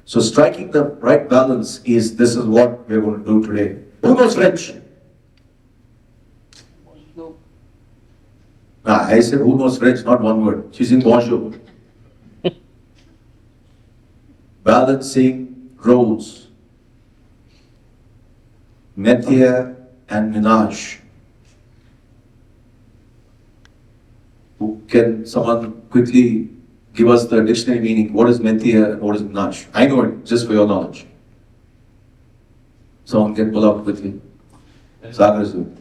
So striking the right balance this is what we're going to do today. Who knows French? I said who knows French, not one word. She's in bonjour. Balancing roles. Métier and ménage. Can someone quickly give us the dictionary meaning? What is métier and what is ménage? I know it, just for your knowledge. Someone can pull up quickly. Sagar's good.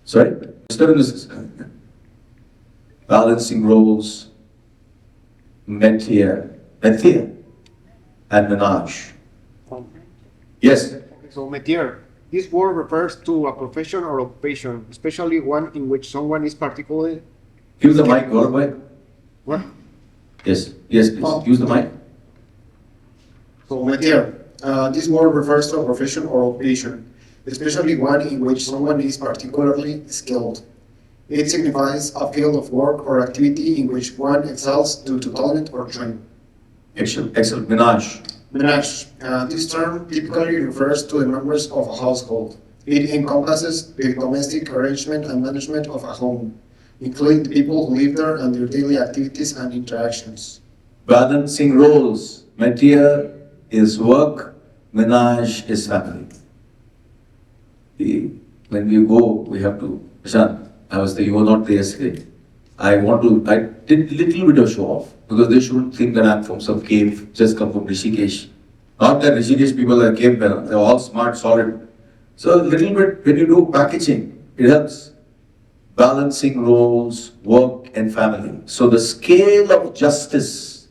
Sorry? Balancing roles, métier and ménage. Yes? So, métier. This word refers to a profession or occupation, especially one in which someone is particularly... Use the mic, Gaurav. What? Yes, please. Use the mic. So, métier. This word refers to a profession or occupation, especially one in which someone is particularly skilled. It signifies a field of work or activity in which one excels due to talent or training. Excellent. Ménage. Ménage. This term typically refers to the members of a household. It encompasses the domestic arrangement and management of a home, including the people who live there and their daily activities and interactions. Balancing roles. Métier is work, ménage is family. When we go, we have to... Prashant, I was there, you were not there yesterday. I did little bit of show off, because they shouldn't think that I'm from some cave, just come from Rishikesh. Not that Rishikesh people are cave men, they're all smart, solid. So a little bit, when you do packaging, it helps. Balancing roles, work and family. So the scale of justice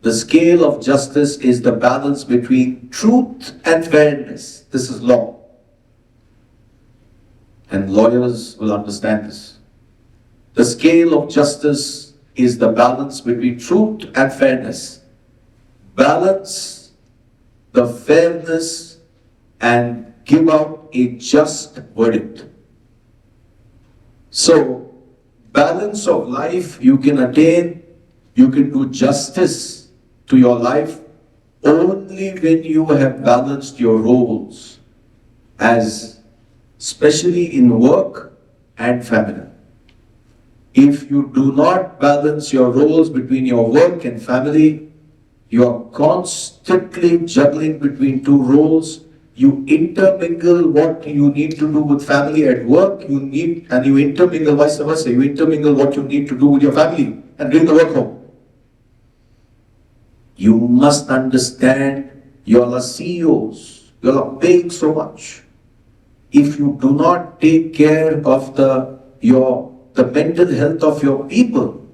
is the balance between truth and fairness. This is law. And lawyers will understand this. The scale of justice is the balance between truth and fairness. Balance the fairness and give out a just verdict. So, balance of life you can attain, you can do justice to your life only when you have balanced your roles, especially in work and family. If you do not balance your roles between your work and family, you are constantly juggling between two roles. You intermingle what you need to do with family at work, and you intermingle vice versa. You intermingle what you need to do with your family and bring the work home. You must understand you all are CEOs. You all are paying so much. If you do not take care of the mental health of your people,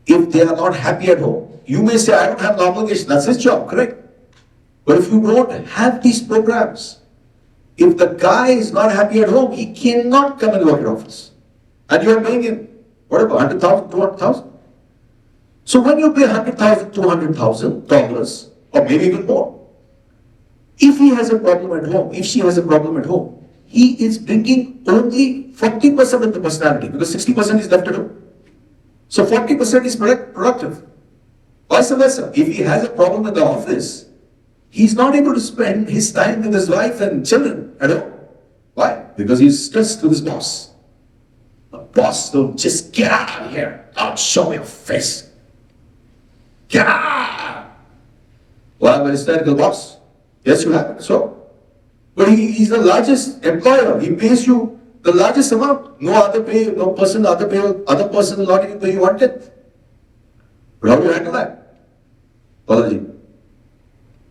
if they are not happy at home, you may say, I don't have an obligation, that's his job, correct? But if you don't have these programs, if the guy is not happy at home, he cannot come and work at office. And you are paying him, whatever, $100,000, $200,000. So when you pay $100,000, $200,000, or maybe even more, if he has a problem at home, if she has a problem at home, he is bringing only 40% of the personality, because 60% is left at home. So 40% is productive. Vice versa, if he has a problem in the office, he's not able to spend his time with his wife and children at home. Why? Because he's stressed with his boss. The boss will just get out of here, don't show me your face. Get out! Well, I'm a hysterical boss. Yes, you have, so. But he's the largest employer. He pays you the largest amount. No other person will not even pay you 1/10. But how do you handle that? Apology.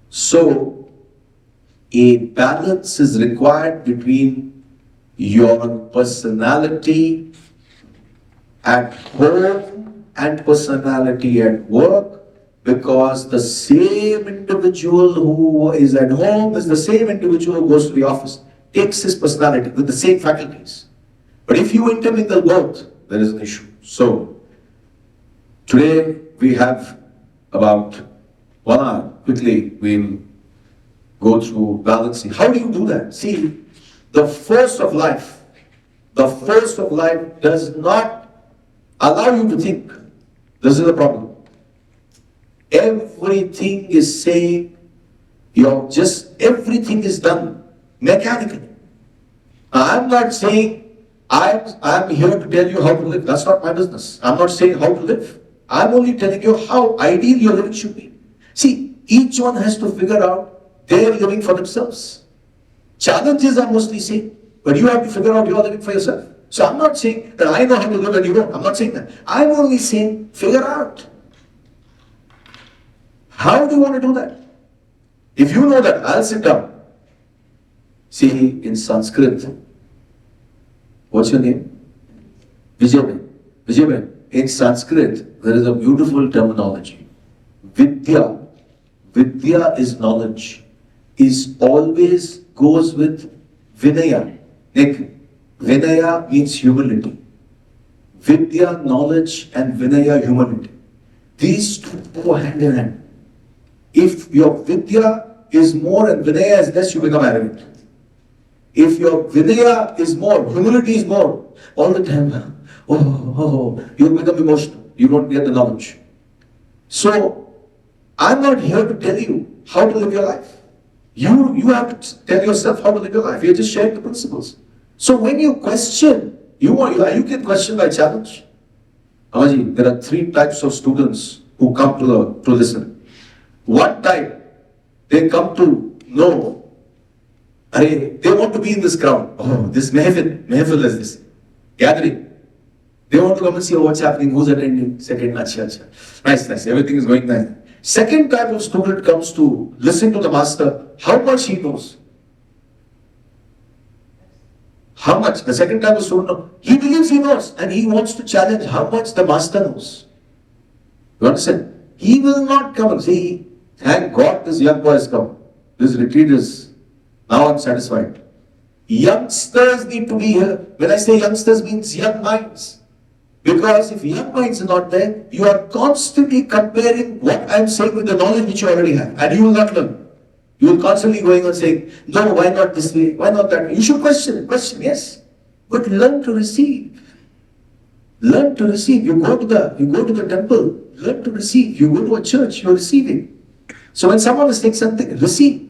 So, a balance is required between your personality at home and personality at work, because the same individual who is at home is the same individual who goes to the office, takes his personality with the same faculties. But if you intermingle both, there is an issue. So, today we have about 1 hour. Quickly, we'll go through balancing. How do you do that? See, the force of life does not allow you to think. This is the problem. Everything is saying, everything is done mechanically. I'm not saying I'm here to tell you how to live. That's not my business. I'm not saying how to live. I'm only telling you how ideal your living should be. See, each one has to figure out their living for themselves. Challenges are mostly same, but you have to figure out your living for yourself. So I'm not saying that I know how to live and you don't. I'm not saying that. I'm only saying figure out. How do you want to do that? If you know that, I'll sit down. See, in Sanskrit, what's your name? Vijay. Vijay. In Sanskrit, there is a beautiful terminology. Vidya. Vidya is knowledge. Is always goes with Vinaya. Vinaya means humility. Vidya, knowledge, and Vinaya, humility. These two go hand in hand. If your Vidya is more and Vinaya is less, you become arrogant. If your Vinaya is more, humility is more, all the time, you become emotional. You don't get the knowledge. So, I'm not here to tell you how to live your life. You have to tell yourself how to live your life. You're just sharing the principles. So when you question, you can question by challenge. Amaji, there are 3 types of students who come to listen. One type, they come to know, they want to be in this crowd. Oh, this mehfil is this gathering. They want to come and see what's happening, who's attending. Second, nice, everything is going nice. Second type of student comes to listen to the master, how much he knows. How much? The second type of student knows. He believes he knows and he wants to challenge how much the master knows. You understand? He will not come and say, thank God this young boy has come. This retreat is, now I'm satisfied. Youngsters need to be here. When I say youngsters, means young minds. Because if young minds are not there, you are constantly comparing what I'm saying with the knowledge which you already have. And you will not learn. You will constantly going on saying, no, why not this way? Why not that way? You should question, yes. But learn to receive. Learn to receive. You go to the temple, learn to receive. You go to a church, you're receiving. So when someone is saying something, receive.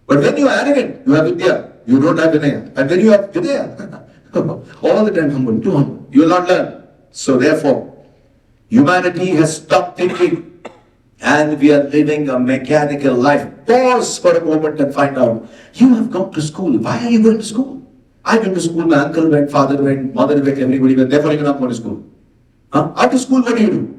But when you are arrogant, you have Vidya. You don't have Vinaya. And when you have Vinaya, all the time humble, too humble. You will not learn. So therefore, humanity has stopped thinking and we are living a mechanical life. Pause for a moment and find out. You have gone to school. Why are you going to school? I went to school, my uncle went, father went, mother went, everybody went. Therefore, you're not going to school. After school, what do?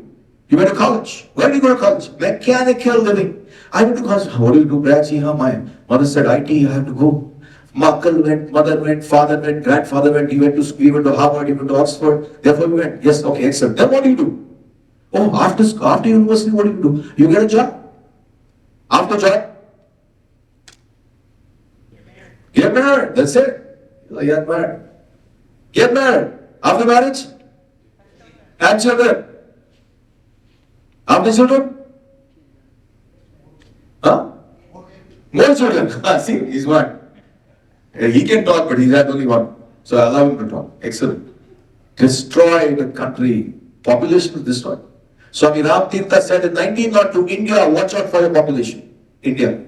You went to college. Where do you go to college? Mechanical living. I went to college. What do you do, Prayagraj? My mother said, IT, I have to go. My uncle went, mother went, father went, grandfather went, he went to Harvard, he went to Oxford, therefore we went. Yes, okay, excellent. Then what do you do? Oh, after university, what do? You get a job. After job, get married. That's it. Get married. Get married. After marriage, have children. After children, more children. See, he's one. He can talk, but he's had only one. So I allow him to talk. Excellent. Destroy the country. Population is destroyed. Swami Ram Tirtha said in 1902, India, watch out for your population. India.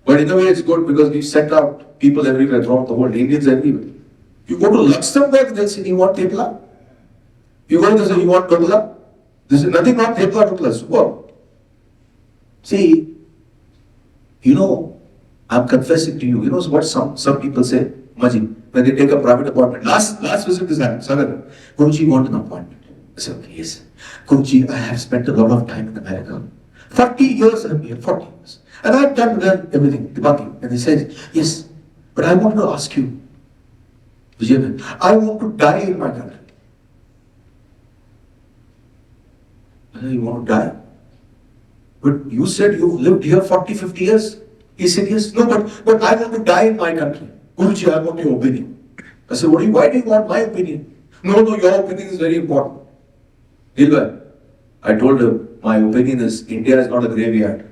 But in a way it's good because we sent out people everywhere throughout the world, Indians everywhere. You go to Luxembourg, they'll say, you want Tepla? You go to say, you want Tupla? This is nothing wrong, Tepla, Tupla. Superb. See, I'm confessing to you. You know what some people say, Maji, when they take a private appointment. Last visit this happened. Sagar, Guruji, you want an appointment? I said, okay, yes. Guruji, I have spent a lot of time in America. 40 years I'm here, 40 years. And I've done everything, debugging. And he says, yes, but I want to ask you, Vijay, I want to die in my country. I said, you want to die? But you said you've lived here 40, 50 years. He said, yes, no, but I want to die in my country. Guruji, I want your opinion. I said, why do you want my opinion? No, your opinion is very important. Dilbhai, I told him, my opinion is India is not a graveyard.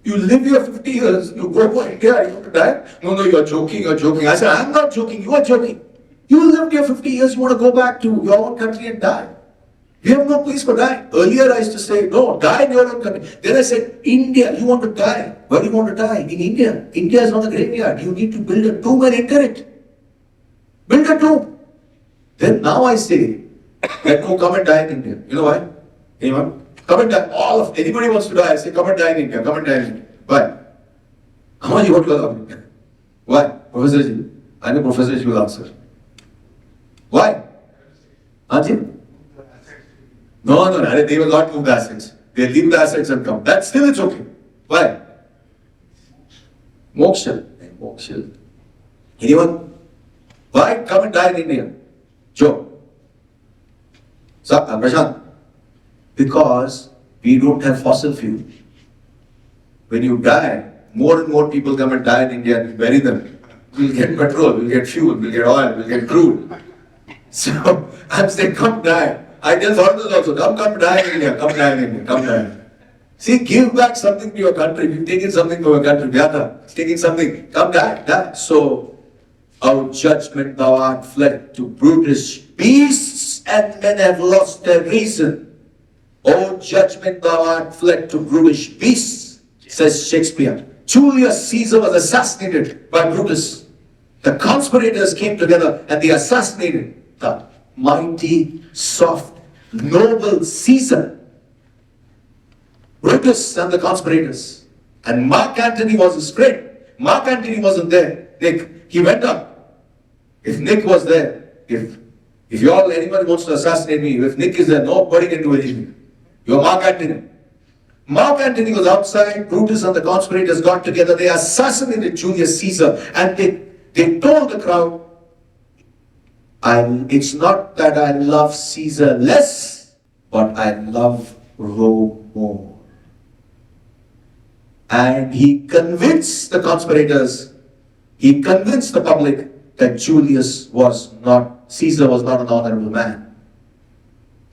You live here 50 years, you go for India, you want to die? No, you're joking. I said, I'm not joking, you are joking. You lived here 50 years, you want to go back to your own country and die. We have no place for dying. Earlier I used to say, no, die in your own country. Then I said, India, you want to die. Where do you want to die? In India. India is not a graveyard. You need to build a tomb and enter it. Build a tomb. Then now I say, that no, come and die in India. You know why? Anyone? Come and die. Anybody wants to die, I say, come and die in India. Come and die in India. Why? How much you want to love India? Why? Professor Ji? I know Professor Ji will answer. Why? Anji? No, they will not move the assets. They leave the assets and come. That still it's okay. Why? Moksha. Moksha. Anyone? Why come and die in India? Joe. Prashant. Because we don't have fossil fuel. When you die, more and more people come and die in India and we bury them. We'll get petrol, we'll get fuel, we'll get oil, we'll get crude. So I'm saying, come die. I tell foreigners also, come die in India, come die in India, come die. See, give back something to your country. You've taken something from your country, Vyata, taking something, come die. So, our judgment thou art fled to brutish beasts, and men have lost their reason. O judgment thou art fled to brutish beasts, says Shakespeare. Julius Caesar was assassinated by Brutus. The conspirators came together and they assassinated the mighty, soft, noble Caesar. Brutus and the conspirators. And Mark Antony was his friend. Mark Antony wasn't there. Nick, he went up. If Nick was there, if anybody wants to assassinate me, if Nick is there, nobody can do anything. You're Mark Antony. Mark Antony was outside, Brutus and the conspirators got together, they assassinated Julius Caesar, and they told the crowd, it's not that I love Caesar less, but I love Rome more. And he convinced the conspirators, he convinced the public that Caesar was not an honorable man.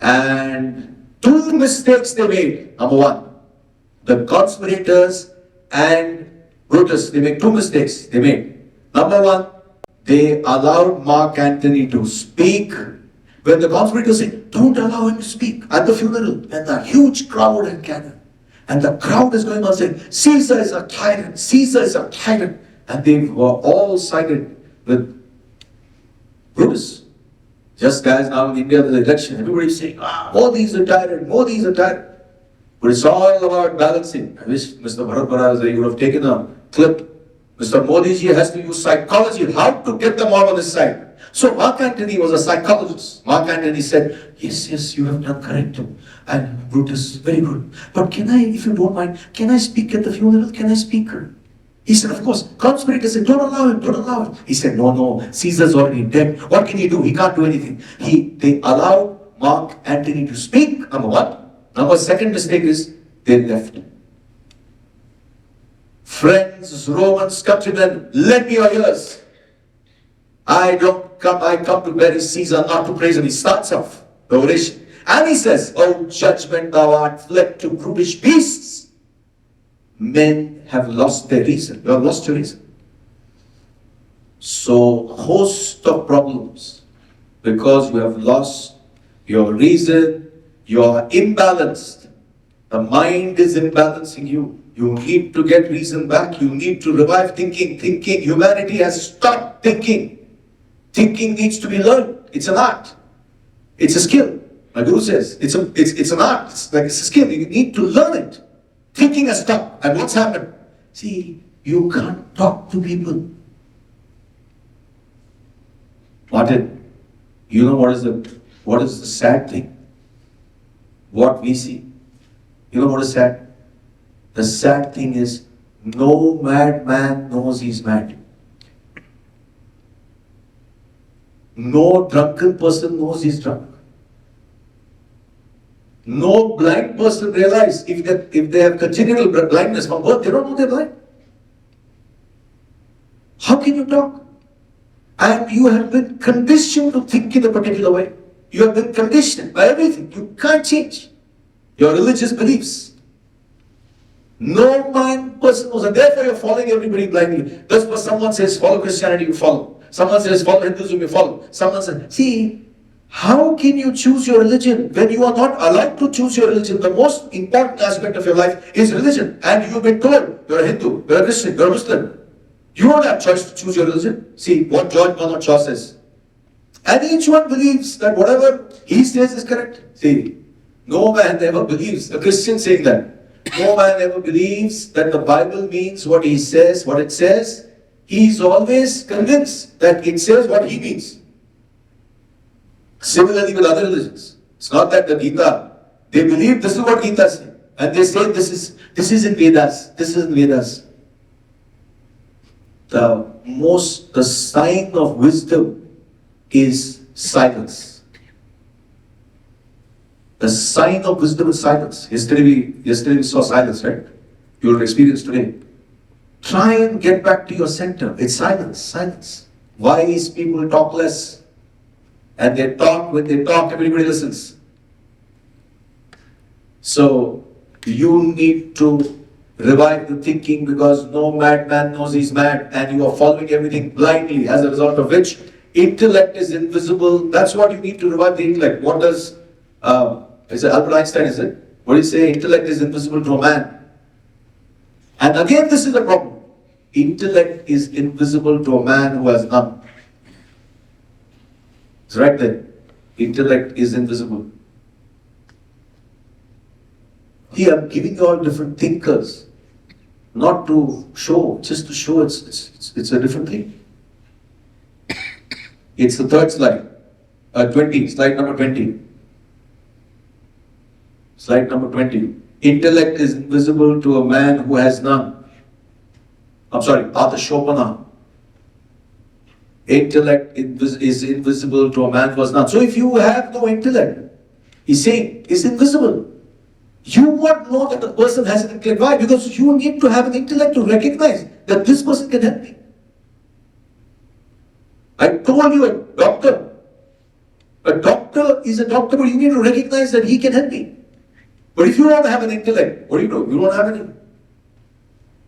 And two mistakes they made. Number one, the conspirators and Brutus, they made two mistakes they made. Number one, they allowed Mark Antony to speak. When the conspirators said, don't allow him to speak at the funeral, and the huge crowd had gathered. And the crowd is going on saying, Caesar is a tyrant, Caesar is a tyrant. And they were all sided with Brutus. Just as now in India, the election, everybody's saying, Modi is a tyrant, Modi is a tyrant. But it's all about balancing. I wish Mr. Bharat Bharat would have taken a clip. Mr. Modi ji has to use psychology, how to get them all on his side. So Mark Antony was a psychologist. Mark Antony said, yes, you have done correct. And Brutus, very good. But can I, if you don't mind, can I speak at the funeral? Can I speak? He said, of course. Conspirators said, don't allow him. He said, no, Caesar's already dead. What can he do? He can't do anything. They allowed Mark Antony to speak, number one. Number second mistake is, they left. Friends, Romans, countrymen, lend me your ears. I come to bury Caesar, not to praise him. He starts off the oration. And he says, O judgment thou art fled to brutish beasts. Men have lost their reason. You have lost your reason. So, host of problems. Because you have lost your reason, you are imbalanced. The mind is imbalancing you. You need to get reason back. You need to revive thinking. Humanity has stopped thinking. Thinking needs to be learned. It's an art. It's a skill. My Guru says, it's an art. It's a skill. You need to learn it. Thinking has stopped. And what's happened? See, you can't talk to people. Martin, you know what is the sad thing? What we see. You know what is sad? The sad thing is, no madman knows he's mad. No drunken person knows he's drunk. No blind person realizes if they have congenital blindness from birth, they don't know they're blind. How can you talk? And you have been conditioned to think in a particular way. You have been conditioned by everything. You can't change your religious beliefs. No mind person knows, and therefore you're following everybody blindly. That's why someone says follow Christianity, you follow. Someone says follow Hinduism, you follow. Someone says, see, How can you choose your religion when you are not allowed to choose your religion? The most important aspect of your life is religion. And you've been told, you're a Hindu, you're a Christian, you're a Muslim. You don't have choice to choose your religion. See what George Bernard Shaw says. And each one believes that whatever he says is correct. See, no man ever believes, a Christian saying that, no man ever believes that the Bible means what he says, what it says. He is always convinced that it says what he means. Similarly with other religions. It's not that the Gita, they believe this is what Gita says. And they say this is in Vedas. This is in Vedas. The sign of wisdom is silence. The sign of wisdom is silence. Yesterday we saw silence, right? You will experience today. Try and get back to your center. It's silence, silence. Wise people talk less. And they talk, when they talk, everybody listens. So, you need to revive the thinking because no madman knows he's mad and you are following everything blindly, as a result of which intellect is invisible. That's what you need to revive the intellect. What does, is it Albert Einstein, is it? What do you say? Intellect is invisible to a man. And again, this is the problem. Intellect is invisible to a man who has none. It's right there. Intellect is invisible. Here I'm giving you all different thinkers. Not to show, just to show it's a different thing. It's the third slide. 20, slide number 20. Slide number 20. Intellect is invisible to a man who has none. I'm sorry, Arthur Schopenhauer. Intellect is invisible to a man who has none. So if you have no intellect, he's saying, it's invisible. You won't know that the person has an intellect. Why? Because you need to have an intellect to recognize that this person can help me. I told you a doctor is a doctor, but you need to recognize that he can help me. But if you don't have an intellect, what do? You don't have any.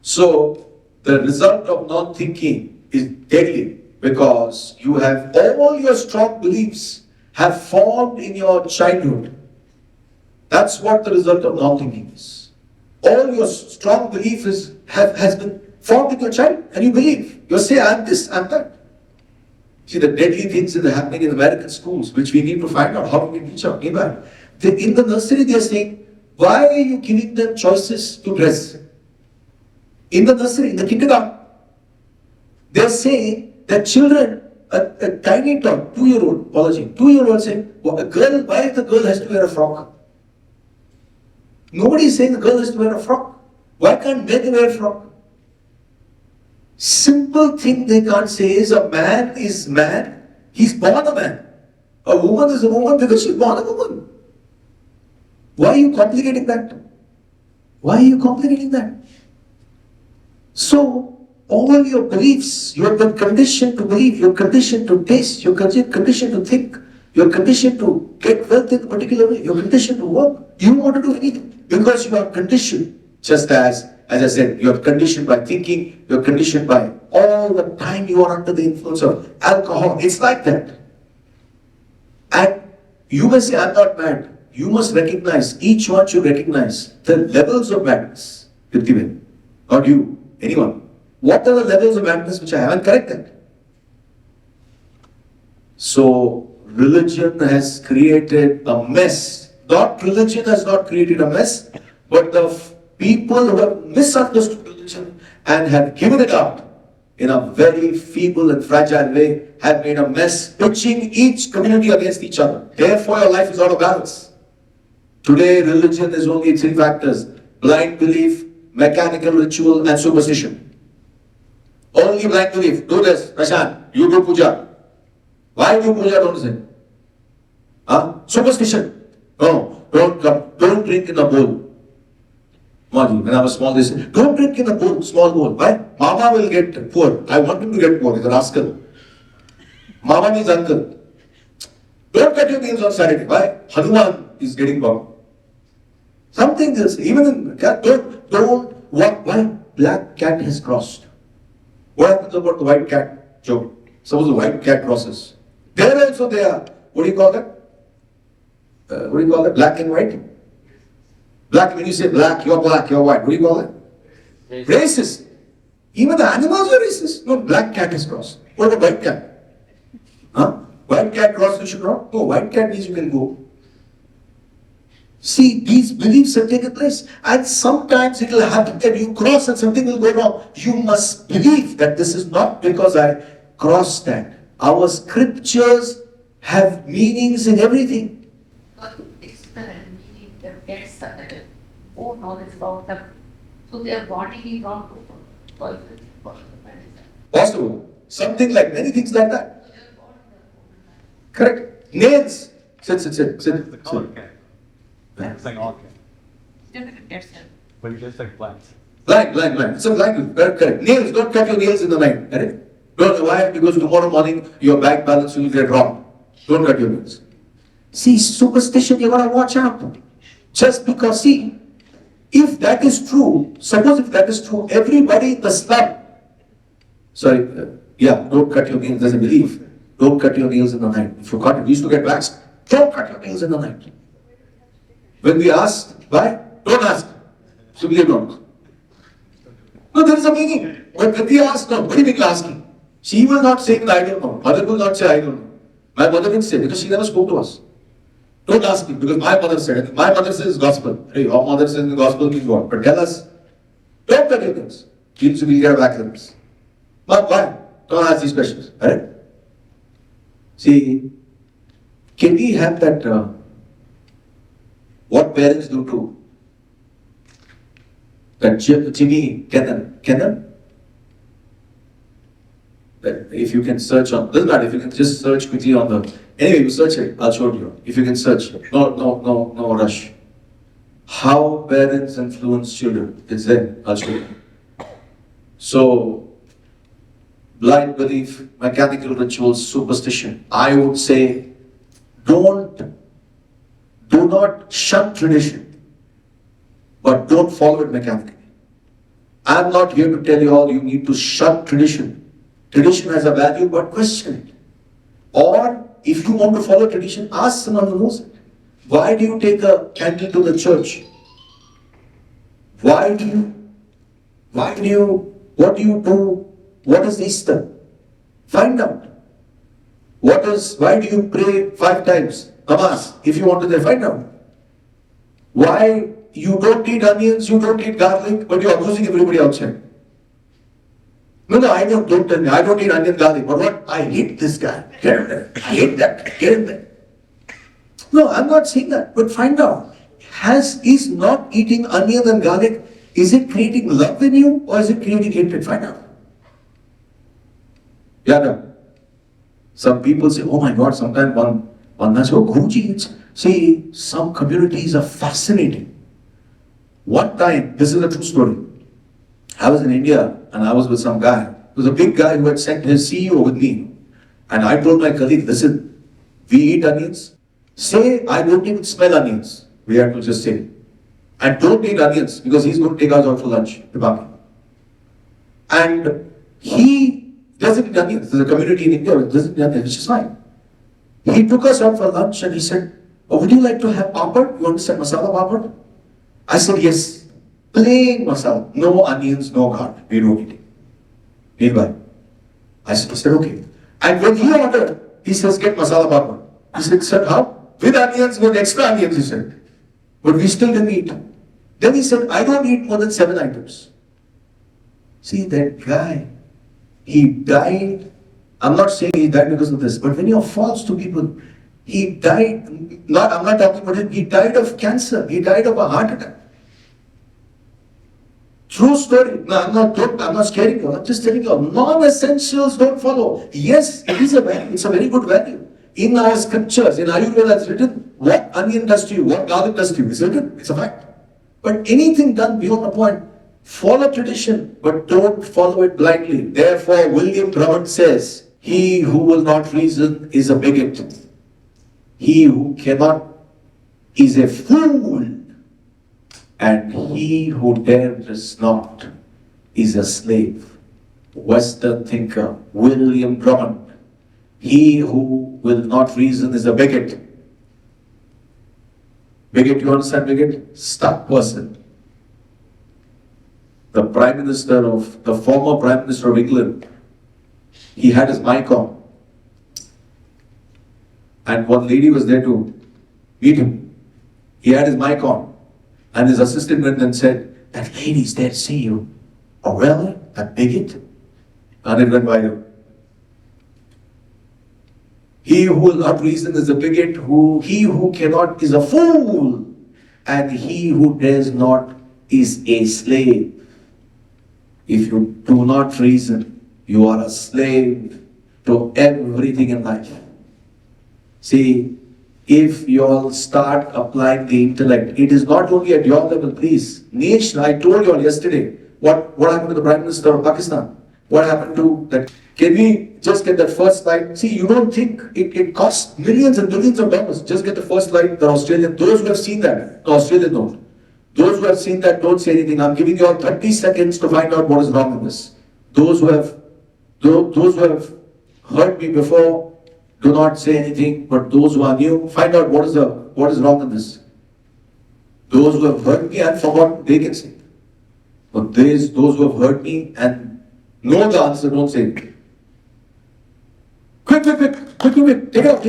So, the result of non-thinking is deadly because you have all your strong beliefs have formed in your childhood. That's what the result of non-thinking is. All your strong belief has been formed in your child and you believe. You say, I'm this, I'm that. See, the deadly things that are happening in American schools, which we need to find out how we can reach out. In the nursery, they are saying, why are you giving them choices to dress? In the nursery, in the kindergarten, they are saying that children, a tiny tot, 2-year-old, apology, 2-year-old saying, well, why the girl has to wear a frock? Nobody is saying the girl has to wear a frock. Why can't men wear a frock? Simple thing they can't say is a man is man, he's born a man. A woman is a woman because she's born a woman. Why are you complicating that? Why are you complicating that? So, all your beliefs, you have been conditioned to believe, you're conditioned to taste, you're conditioned to think, you're conditioned to get wealth in a particular way, you're conditioned to work. You want to do anything because you are conditioned. Just as I said, you are conditioned by thinking, you're conditioned by all the time you are under the influence of alcohol. It's like that. And you must say, I'm not mad. You must recognize, each one should recognize the levels of madness. Not you, anyone. What are the levels of madness which I haven't corrected? So, religion has created a mess. Not religion has not created a mess, but the people who have misunderstood religion and have given it up in a very feeble and fragile way have made a mess, pitching each community against each other. Therefore, your life is out of balance. Today, religion is only 3 factors: blind belief, mechanical ritual, and superstition. Only blind belief. Do this, Prashant. You do puja. Why do puja? Don't say. Superstition. No, don't drink in a bowl. When I was small, they said, don't drink in a bowl, small bowl. Why? Mama will get poor. I want him to get poor. He's a rascal. Mama means uncle. Don't cut your nails on Saturday. Why? Hanuman is getting poor. Something else. Even in cat, don't walk. Why? Black cat has crossed. What happens about the white cat joke? Suppose the white cat crosses. There also they are what do you call that? What do you call that? Black and white? Black, when you say black, you're white. What do you call it? Racist. Even the animals are racist. No, black cat is cross. What about white cat? Huh? White cat cross, you should cross? No, white cat means you can go. See, these beliefs have taken place, and sometimes it will happen that you cross and something will go wrong. You must believe that this is not because I crossed that. Our scriptures have meanings in everything. Meaning their gets own knowledge about them. So their body is not Possible. Something like many things like that. Correct. Nails. Sit. It's like all but you just like plants. Blind. It's a blind. Correct. Nails. Don't cut your nails in the night. Correct. Don't know why? Because tomorrow morning your bank balance will get robbed. Don't cut your nails. See, superstition, you gotta watch out. Just because, see, if that is true, suppose if that is true, everybody in the slum, don't cut your nails, there's a belief. Don't cut your nails in the night. If you cut it, we used to get waxed. Don't cut your nails in the night. When we asked, why? Don't ask. Simply don't. No, there is a meaning. But when we ask, no, what do you mean asking? She will not say, I don't know. Mother will not say, I don't know. My mother didn't say, because she never spoke to us. Don't ask me, because my mother said it. My mother says gospel. Hey, our mother says the gospel means what? But tell us, don't cut your nails. Means we get back limbs. But why? Don't ask these questions. Right? See, can we have that, what parents do to that Jimmy Kennan? That if you can search on, doesn't matter, if you can just search quickly on the, anyway, you search it, I'll show you. If you can search, no rush. How parents influence children, it's there, I'll show you. So, blind belief, mechanical rituals, superstition. I would say, do not shun tradition, but don't follow it mechanically. I'm not here to tell you all you need to shun tradition. Tradition has a value, but question it. Or, if you want to follow tradition, ask someone who knows it. Why do you take a candle to the church? What do you do? What is Easter? Find out. Why do you pray 5 times? Namaz. If you want to find out. Why you don't eat onions, you don't eat garlic, but you are abusing everybody outside. No, don't tell me. I don't eat onion, garlic. But what? I hate this guy. Get him there. I hate that guy. Get him there. No, I'm not saying that. But find out. Is not eating onion and garlic, is it creating love in you or is it creating hatred? Find out. Yeah, no. Some people say, oh my God, sometimes one man says, oh Guruji, see, some communities are fascinating. One time, this is a true story. I was in India and I was with some guy. It was a big guy who had sent his CEO with me. And I told my colleague, listen, we eat onions. Say, I don't even smell onions. We have to just say. And don't eat onions because he's going to take us out for lunch. And he doesn't eat onions. There's a community in India that doesn't eat onions, which is fine. He took us out for lunch and he said, oh, would you like to have papad? You understand masala papad? I said, yes. Plain masala. No onions, no garlic. We don't eat it. Meanwhile, I said, okay. And when he ordered, he says, get masala papad. He said, sir, how? With onions, with extra onions, he said. But we still didn't eat. Then he said, I don't eat more than 7 items. See, that guy, he died. I'm not saying he died because of this, but when you're false to people, he died, I'm not talking about it, he died of cancer, he died of a heart attack. True story. No, I'm not scaring you, I'm just telling you, non-essentials don't follow. Yes, it is a value, it's a very good value. In our scriptures, in Ayurveda, it's written, what onion does to you, what garlic does to you, it's written, it's a fact. But anything done beyond a point, follow tradition, but don't follow it blindly. Therefore, William Drummond says, he who will not reason is a bigot. He who cannot is a fool. And he who dares not is a slave. Western thinker William Drummond. He who will not reason is a bigot. Bigot, you understand bigot? Stuck person. The former Prime Minister of England, he had his mic on. And one lady was there to meet him. He had his mic on. And his assistant went and said, "That lady's there to see you." "Oh really? That bigot?" And it went viral. He who will not reason is a bigot, he who cannot is a fool, and he who dares not is a slave. If you do not reason, you are a slave to everything in life. See, if you all start applying the intellect, it is not only at your level, please. Nation, I told you all yesterday, what happened to the Prime Minister of Pakistan? What happened to that? Can we just get that first slide? See, you don't think it costs millions and billions of dollars. Just get the first slide, the Australian, those who have seen that, the Australian note. Those who have seen that, don't say anything. I'm giving you all 30 seconds to find out what is wrong in this. Those who have heard me before, do not say anything, but those who are new, find out what is wrong in this. Those who have heard me and forgotten, they can say. But those who have heard me and know the answer, don't say it. Quick, take it out.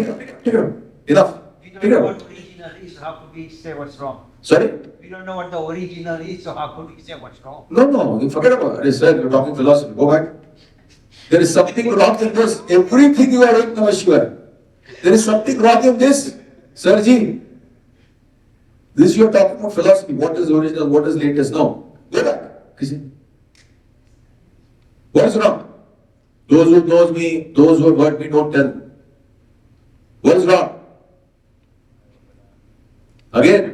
Enough. We Take don't it know out. what original is, how could we say what's wrong? Sorry? We don't know what the original is, so how could we say what's wrong? No, you forget about it. I said, you're talking philosophy. Go back. There is something wrong in this. Everything you are doing, Namaskar. There is something wrong in this. Sirji, this you are talking about philosophy. What is original, what is latest? No. Go back. What is wrong? Those who knows me, those who have heard me, don't tell. What is wrong? Again.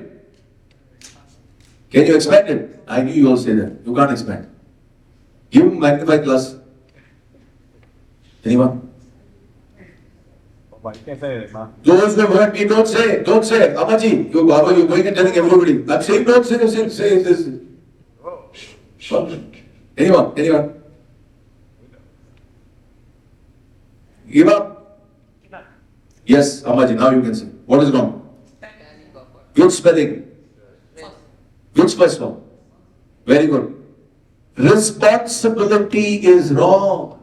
Can you expand it? I knew you all say that. You can't expand. Give him magnifying glass. Anyone? Those who have heard me, don't say. Amaji, you're going and telling everybody. I'm saying don't say this. Anyone? Give up? Yes, Amaji, now you can say. What is wrong? Good spelling. Which first one? Very good. Responsibility is wrong.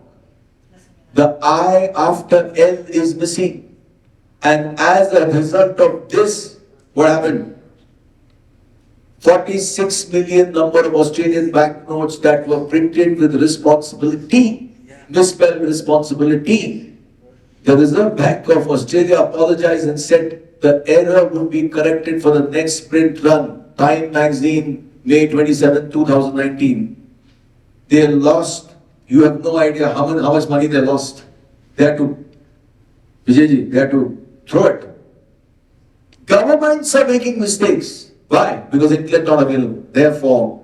The I after L is missing. And as a result of this, what happened? 46 million number of Australian banknotes that were printed with responsibility, misspelled responsibility. The Reserve Bank of Australia apologized and said the error will be corrected for the next print run. Time magazine, May 27, 2019. They lost, you have no idea how much money they lost. They had to, Vijayji, they had to throw it. Governments are making mistakes. Why? Because intellect not available. Therefore,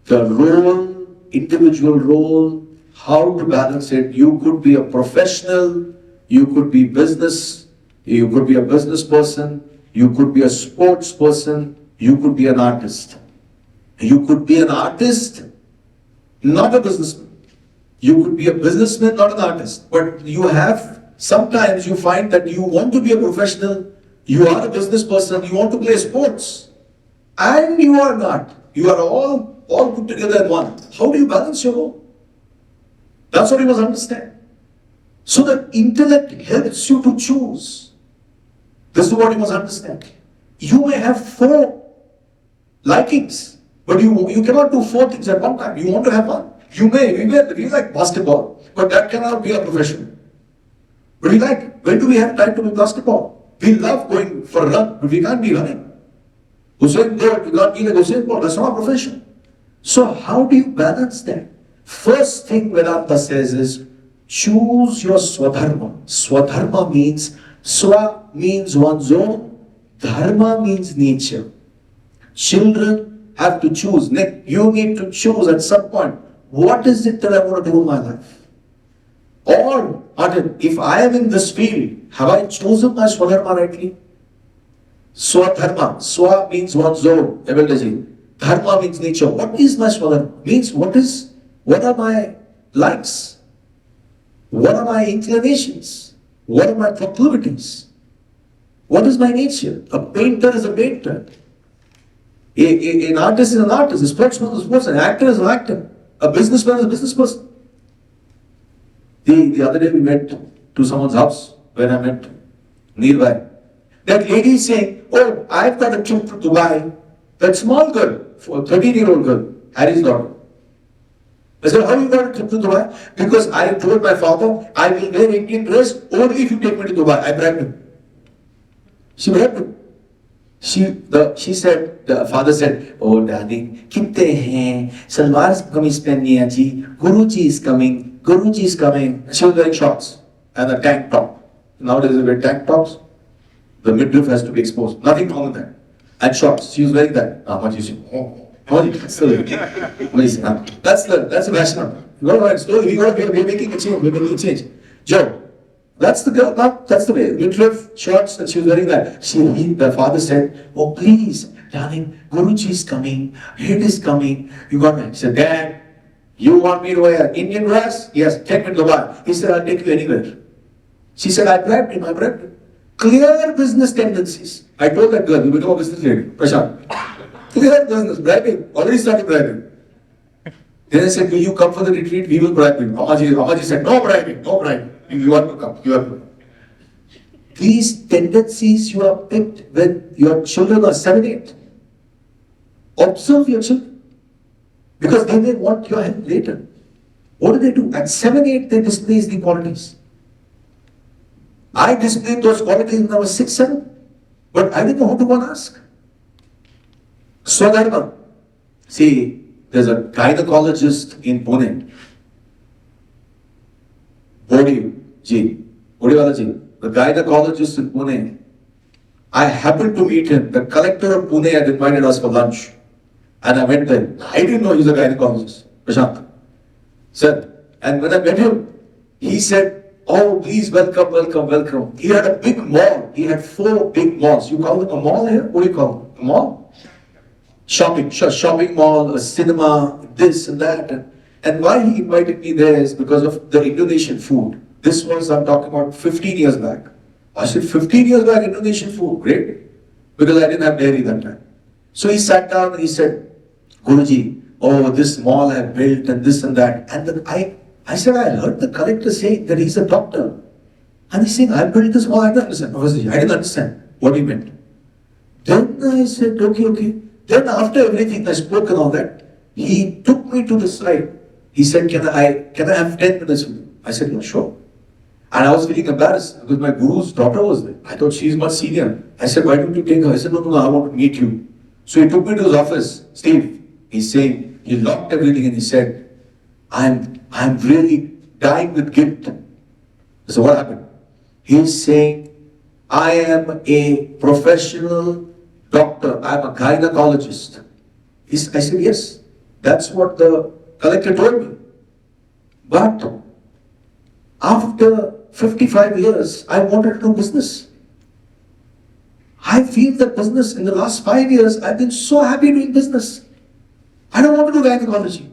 the role, individual role, how to balance it. You could be a professional, you could be business, you could be a business person, you could be a sports person, you could be an artist. You could be an artist, not a businessman. You could be a businessman, not an artist. But sometimes you find that you want to be a professional, you are a business person, you want to play sports. And you are not. You are all put together in one. How do you balance your role? That's what you must understand. So the intellect helps you to choose. This is what you must understand. You may have 4 likings, but you cannot do 4 things at one time. You want to have one. We like basketball, but that cannot be a profession. But when do we have time to play basketball? We love going for a run, but we can't be running. Usain Bolt, we can't be like Usain Bolt. That's not a profession. So how do you balance that? First thing Vedanta says is, choose your Swadharma. Swadharma means, Swa means one's own, Dharma means nature. Children have to choose. You need to choose at some point, what is it that I want to do in my life? Or, if I am in this field, have I chosen my Swadharma rightly? Swadharma. Swa means one's own, Dharma means nature. What is my Swadharma? Means what are my likes? What are my inclinations? What are my proclivities? What is my nature? A painter is a painter. An artist is an artist. A sportsman is a sportsman. An actor is an actor. A businessman is a businessperson. The other day we went to someone's house when I met nearby. That lady is saying, oh, I've got a trip to Dubai. That small girl, a 13-year-old girl, Harry's daughter. I said, how you got a trip to Dubai? Because I told my father, I will wear Indian dress only if you take me to Dubai. I bribed him. She bribed him. She said, the father said, oh darling, kitte hain, salwar kameez pehni hai ji, Guruji is coming, Guruji is coming. She was wearing shorts and a tank top. Nowadays they wear tank tops. The midriff has to be exposed. Nothing wrong with that. And shorts. She was wearing that. What you say? That's the rationale. Slowly, we're making a change. We're making a change. Joe, that's the girl. That's the way. Midriff, shorts, and she was wearing that. The father said, oh please, darling, Guruji is coming. Head is coming. You got me. He said, Dad, you want me to wear Indian dress? Yes, take me to Dubai. He said, I'll take you anywhere. She said, I bribed him. Clear business tendencies. I told that girl, you become a business lady, Prashant. Clear business, bribing. Already started bribing. Then I said, will you come for the retreat? We will bribe you. Amaji said, no bribing. You have to come. You have to. These tendencies you are picked when your children are 7, 8. Observe your children. Because they may want your help later. What do? At 7, 8, they display the qualities. I displayed those qualities when I was 6, 7. But I didn't know who to go and ask. Swadharma. See, there's a gynecologist in Pune. Bodiwala ji. The gynecologist in Pune. I happened to meet him. The collector of Pune had invited us for lunch. And I went there. I didn't know he's a gynecologist. Prashant. Said, and when I met him, he said, oh, please welcome. He had a big mall. He had 4 big malls. You call it a mall here? What do you call it? A mall? Shopping mall, a cinema, this and that. And why he invited me there is because of the Indonesian food. This was, I'm talking about 15 years back. I said, 15 years back, Indonesian food, great. Because I didn't have dairy that time. So he sat down and he said, Guruji, oh, this mall I built and this and that. And then I said, I heard the collector saying that he's a doctor. And he's saying, I built this mall. I didn't understand. Professor, I didn't understand what he meant. Then I said, okay. Then after everything I spoke and all that, he took me to the side. He said, can I have 10 minutes with you? I said, yeah, sure. And I was feeling embarrassed because my guru's daughter was there. I thought she's much senior. I said, why don't you take her? I said, no, I want to meet you. So he took me to his office. Steve, he's saying, he locked everything and he said, I'm really dying with guilt. So what happened? He's saying, I am a professional doctor. I'm a gynecologist. I said, yes, that's what the collector told me. But after 55 years, I wanted to do business. I feel that business in the last 5 years, I've been so happy doing business. I don't want to do gynecology.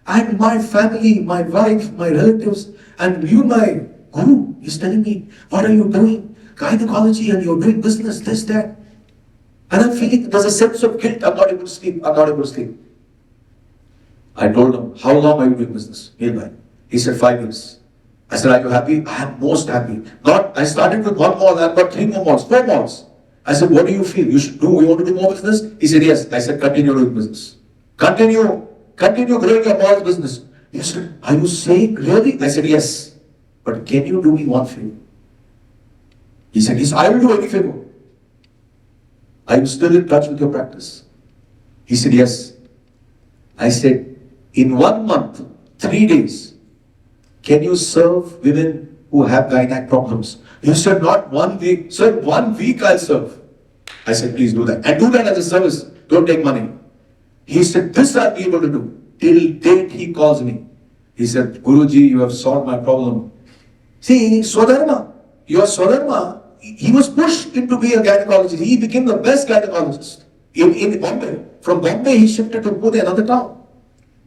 And my family, my wife, my relatives, and you, my guru, is telling me, what are you doing? Gynecology, and you're doing business, this, that. And I'm feeling there's a sense of guilt. I'm not able to sleep. I told him, how long are you doing business? He said, 5 years. I said, are you happy? I am most happy. I started with 1 mall, I've got 3 more malls, 4 malls. I said, what do you feel? You want to do more business? He said, yes. I said, continue doing business. Continue growing your mall's business. He said, are you saying really? I said, yes. But can you do me one favor? He said, yes, I will do any favor. Are you still in touch with your practice? He said, yes. I said, in 1 month, 3 days, can you serve women who have gynae problems? He said, not 1 week. Sir, 1 week I'll serve. I said, please do that. And do that as a service. Don't take money. He said, this I'll be able to do. Till date he calls me. He said, Guruji, you have solved my problem. See, Swadharma, your Swadharma, he was pushed into being a gynecologist. He became the best gynecologist in Bombay. From Bombay, he shifted to Pune, another town.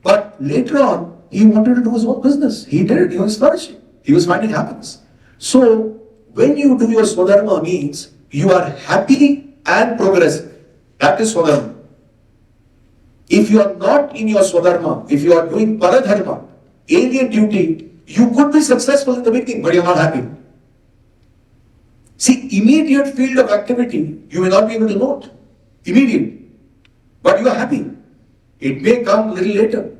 But later on, he wanted to do his own business. He did it. He was flourishing. He was finding happiness. So, when you do your Swadharma means you are happy and progressive. That is Swadharma. If you are not in your Swadharma, if you are doing Paradharma, alien duty, you could be successful in the beginning, but you are not happy. See, immediate field of activity, you may not be able to note. Immediate. But you are happy. It may come a little later.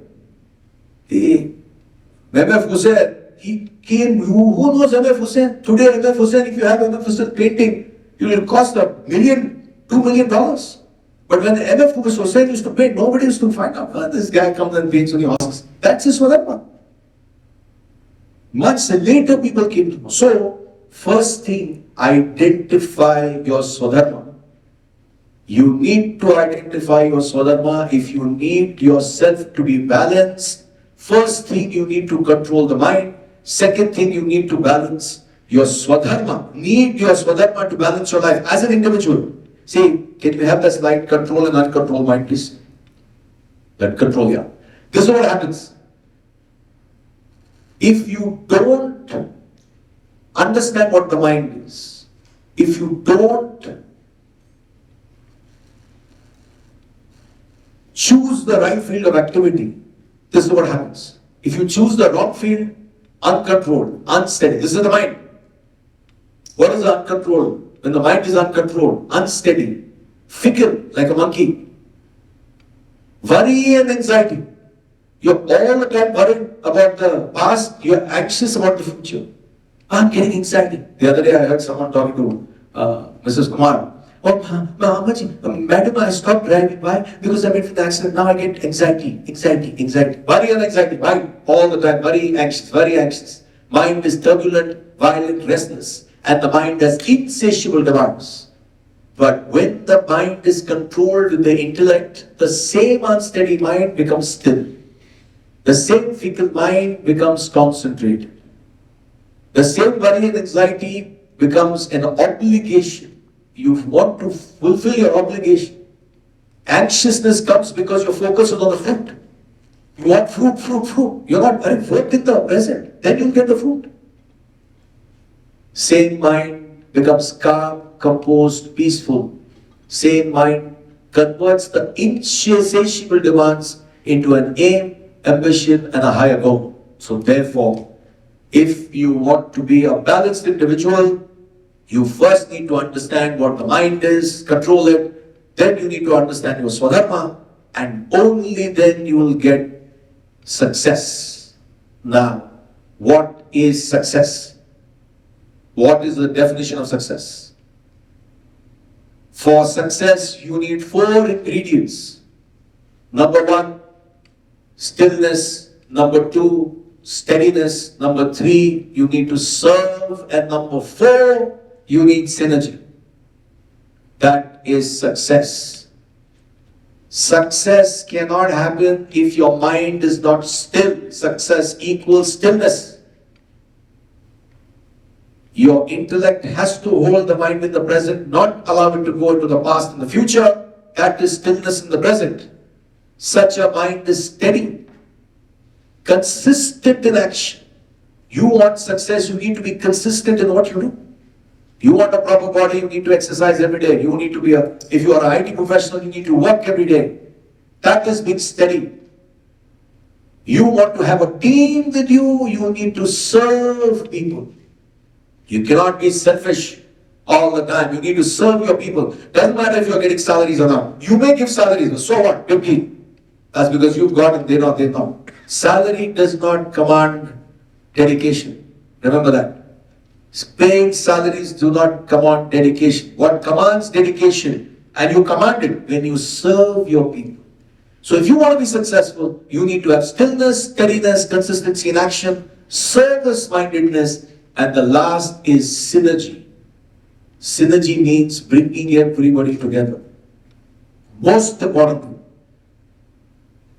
MF Hussain, he came, who knows MF Hussain? Today MF Hussain, if you have MF Hussain painting, it will cost $1 million, $2 million. But when MF Hussain used to paint, nobody used to find out, this guy comes and paints on the horses. That's his Swadharma. Much later people came to know. So, first thing, identify your Swadharma. You need to identify your Swadharma. If you need yourself to be balanced, first thing you need to control the mind. Second thing you need to balance your Swadharma. Need your Swadharma to balance your life as an individual. See, can we have that slide, control and uncontrolled mind, please? That control, yeah. This is what happens. If you don't understand what the mind is, if you don't choose the right field of activity, this is what happens. If you choose the wrong field, uncontrolled, unsteady, this is the mind. What is uncontrolled? When the mind is uncontrolled, unsteady, fickle, like a monkey, worry and anxiety. You're all the time worried about the past, you're anxious about the future. I'm getting anxiety. The other day I heard someone talking to Mrs. Kumar. Oh, madam, I stopped driving. Why? Because I went for the accident. Now I get anxiety. Worry and anxiety. Why? All the time. Very anxious. Mind is turbulent, violent, restless. And the mind has insatiable demands. But when the mind is controlled with the intellect, the same unsteady mind becomes still. The same fickle mind becomes concentrated. The same worry and anxiety becomes an obligation. You want to fulfill your obligation. Anxiousness comes because your focus is on the fruit. You want fruit. You're not very work in the present. Then you'll get the fruit. Same mind becomes calm, composed, peaceful. Same mind converts the insatiable demands into an aim, ambition, and a higher goal. So therefore, if you want to be a balanced individual, you first need to understand what the mind is, control it. Then you need to understand your Swadharma, and only then you will get success. Now, what is success? What is the definition of success? For success, you need 4 ingredients. Number 1, stillness. Number 2, steadiness. Number 3, you need to serve. And number 4, you need synergy. That is success. Success cannot happen if your mind is not still. Success equals stillness. Your intellect has to hold the mind in the present, not allow it to go into the past and the future. That is stillness in the present. Such a mind is steady, consistent in action. You want success, you need to be consistent in what you do. You want a proper body, you need to exercise every day. You need to be if you are an IT professional, you need to work every day. That is being steady. You want to have a team with you, you need to serve people. You cannot be selfish all the time. You need to serve your people. Doesn't matter if you're getting salaries or not. You may give salaries, but so what? That's because you've got it, they not. Salary does not command dedication. Remember that. Paying salaries do not command dedication. What commands dedication, and you command it when you serve your people. So if you want to be successful, you need to have stillness, steadiness, consistency in action, service-mindedness, and the last is synergy. Synergy means bringing everybody together. Most importantly,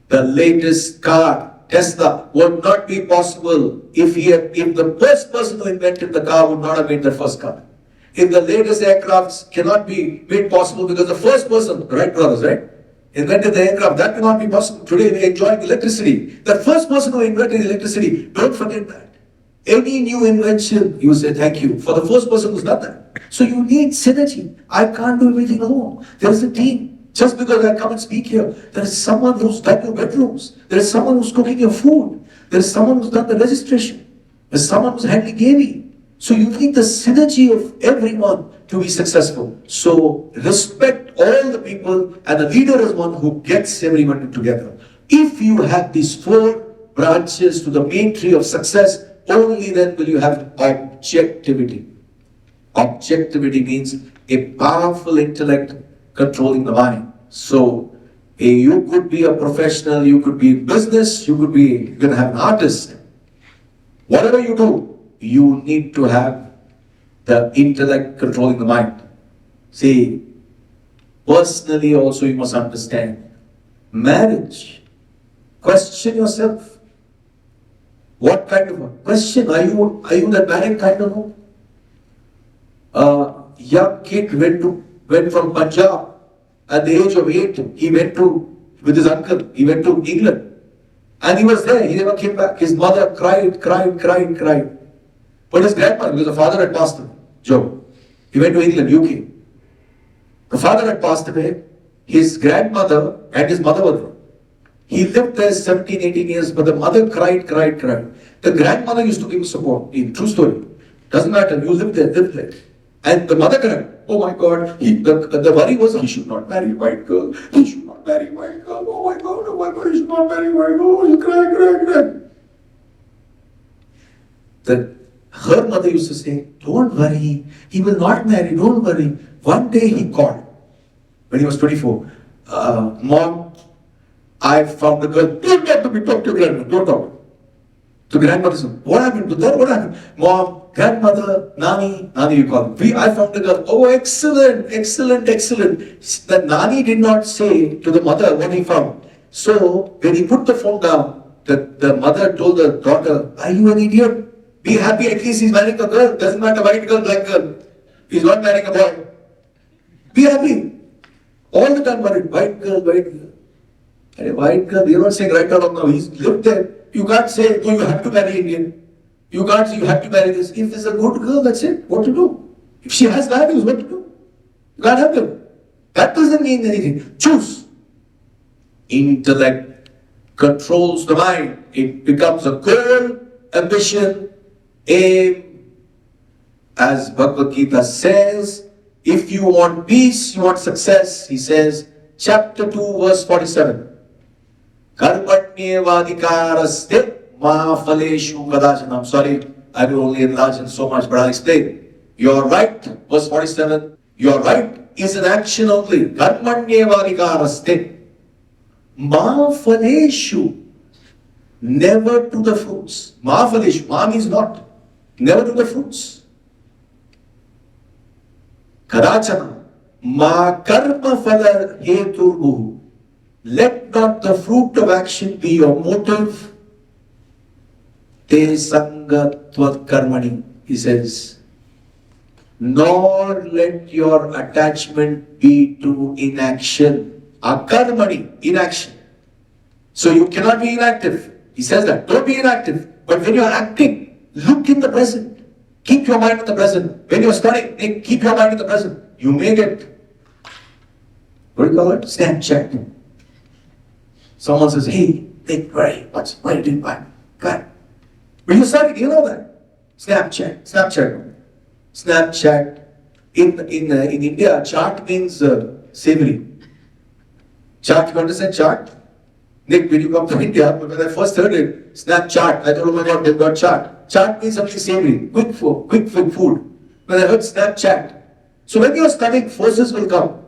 the latest car, Tesla, would not be possible if the first person who invented the car would not have made the first car. If the latest aircrafts cannot be made possible because the first person, Wright brothers, right, invented the aircraft, that cannot be possible. Today we are enjoying electricity. The first person who invented electricity, don't forget that. Any new invention, you say thank you for the first person who's done that. So you need synergy. I can't do everything alone. There is a team. Just because I come and speak here, there is someone who's done your bedrooms. There is someone who's cooking your food. There is someone who's done the registration. There's someone who's handling AV. So you need the synergy of everyone to be successful. So respect all the people, and the leader is one who gets everyone together. If you have these 4 branches to the main tree of success, only then will you have objectivity. Objectivity means a powerful intellect controlling the mind. So you could be a professional, you could be in business, you could be, you're going to have an artist. Whatever you do, you need to have the intellect controlling the mind. See, personally also you must understand, marriage, question yourself. What kind of a question? Are you that married kind of one? A young kid went from Punjab at the age of 8. He went with his uncle, he went to England. And he was there, he never came back. His mother cried. But his grandmother, because the father had passed away, Joe. He went to England, UK. The father had passed away, his grandmother and his mother were there. He lived there 17, 18 years, but the mother cried. The grandmother used to give him support. True story. Doesn't matter, you live there. And the mother cried. Oh my God, the worry was he should not marry a white girl. He should not marry a white girl. Oh my God, he should not marry a white girl. He cried. Her mother used to say, don't worry, he will not marry, don't worry. One day he called, when he was 24, Mom, I found a girl. Don't talk to me, talk to your grandmother, don't talk. To grandmother said, what happened to that? What happened? Mom, grandmother, Nani you call her. I found a girl. Oh, excellent. The Nani did not say to the mother what he found. So, when he put the phone down, the mother told the daughter, are you an idiot? Be happy, at least he's marrying a girl. Doesn't matter, white girl, black girl. He's not marrying a boy. Be happy. All the time worried, white girl. White girl, you're not saying right or wrong now. He's lived there. You can't say, oh, you have to marry Indian. You can't say you have to marry this. If there's a good girl, that's it. What to do? If she has values, what to do? You can't have them. That doesn't mean anything. Choose. Intellect controls the mind. It becomes a goal, ambition, aim. As Bhagavad Gita says, if you want peace, you want success, he says, chapter 2, verse 47. Karmanyevadikaraste ma phaleshu kadachan. I'm sorry, I will only enlarge in so much, but I'll explain. Your right, verse 47, your right is an action only. Karmanyevadikaraste ma phaleshu. Never to the fruits. Ma phaleshu. Ma means not. Never to the fruits. Kadachana. Ma karma phala heturbuhu. Let not the fruit of action be your motive. Te sangatvat karmani, he says. Nor let your attachment be to inaction. Akarmani, inaction. So you cannot be inactive. He says that. Don't be inactive. But when you are acting, look in the present. Keep your mind in the present. When you are studying, keep your mind in the present. You may get, what do you call it? Snapchat. Someone says, hey, think very much. Why did you buy? But you study, you know that. Snapchat. In India, chaat means savory. Chaat, you understand chaat? Nick, when you come to India, when I first heard it, Snapchat, I thought, oh my God, they've got chaat. Chaat means something savory, quick food. When I heard Snapchat. So when you are studying, forces will come.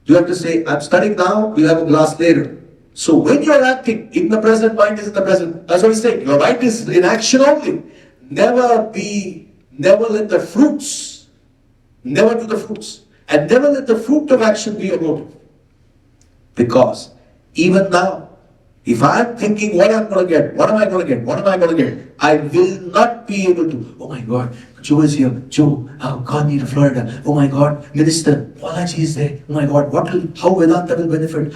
You have to say, I'm studying now, we'll have a glass later. So when you are acting, in the present, mind is in the present. That's what he's saying. Your mind is in action only. Never let the fruits, never do the fruits. And never let the fruit of action be your motive. Because even now, if I'm thinking what I'm going to get, what am I going to get, I will not be able to, oh my God, Joe is here, Joe, God need to Florida, oh my God, Minister, Balaji is there, oh my God, how Vedanta will benefit,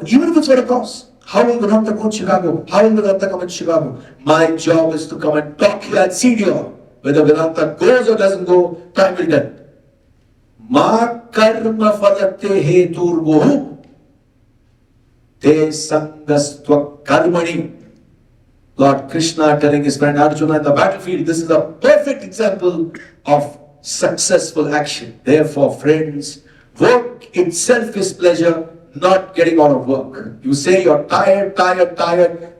even if it's for a cause, How will Vedanta go to Chicago? How will Vedanta come to Chicago? My job is to come and talk here and see you. Whether Vedanta goes or doesn't go, time will tell. Ma karma falate heturvohu te sangastva karmani. Lord Krishna telling his friend Arjuna in the battlefield, this is a perfect example of successful action. Therefore, friends, work itself is pleasure, not getting out of work. You say you're tired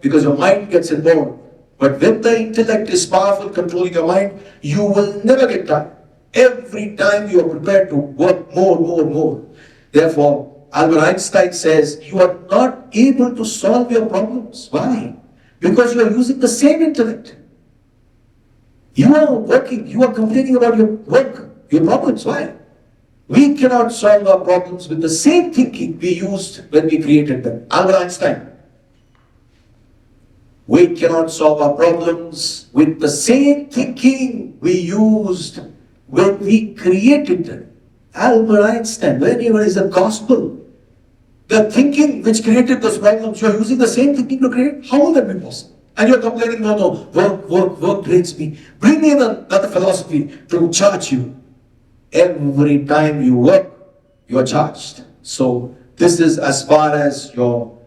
because your mind gets involved. But when the intellect is powerful, controlling your mind, you will never get tired. Every time you are prepared to work more. Therefore, Albert Einstein says, you are not able to solve your problems. Why? Because you are using the same intellect. You are working, you are complaining about your work, your problems. Why? We cannot solve our problems with the same thinking we used when we created them. Albert Einstein. We cannot solve our problems with the same thinking we used when we created them. Albert Einstein, whenever is the gospel, the thinking which created those problems, you are using the same thinking to create? How will that be possible? And you are complaining, no, work drains me. Bring in another philosophy to charge you. Every time you work, you are charged. So this is as far as your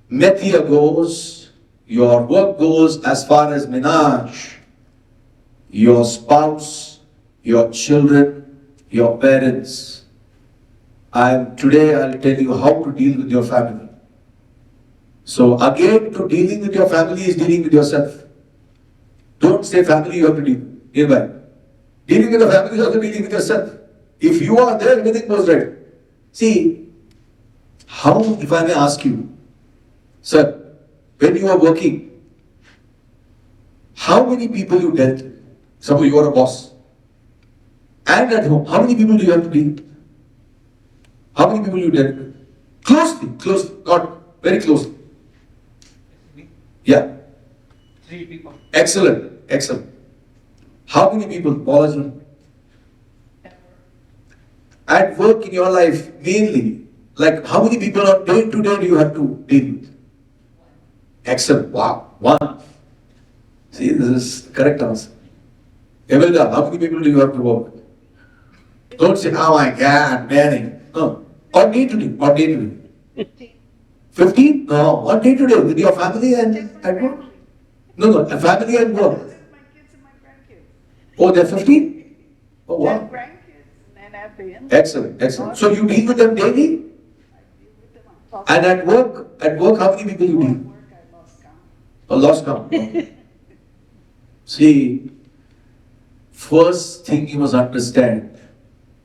metier goes, your work goes, as far as menage, your spouse, your children, your parents. Today I'll tell you how to deal with your family. So again, to dealing with your family is dealing with yourself. Don't say family you have to deal with. Hereby. Dealing with the family is also dealing with yourself. If you are there, everything goes right. See, how, if I may ask you, sir, when you are working, how many people you dealt with? Suppose you are a boss. And at home, how many people do you have to deal with? How many people you dealt with? Closely, not very closely. Yeah. 3 people. Excellent. How many people, Balaji? At work in your life, mainly, like how many people on day to day do you have to deal with? Excellent. Wow. 1. See, this is the correct answer. Evelda, how many people do you have to work with? Don't say, oh my God, many. No. On day to day. 15? No. On day to day with your family and at work? No, a family and work. My kids and my grandkids. Oh, they're 15? Oh, Their wow. grandkids and at the end. Excellent. So you deal with them daily? I deal with them on top. And at work, how many people you deal? At work, I lost count. Lost count. Okay. See, first thing you must understand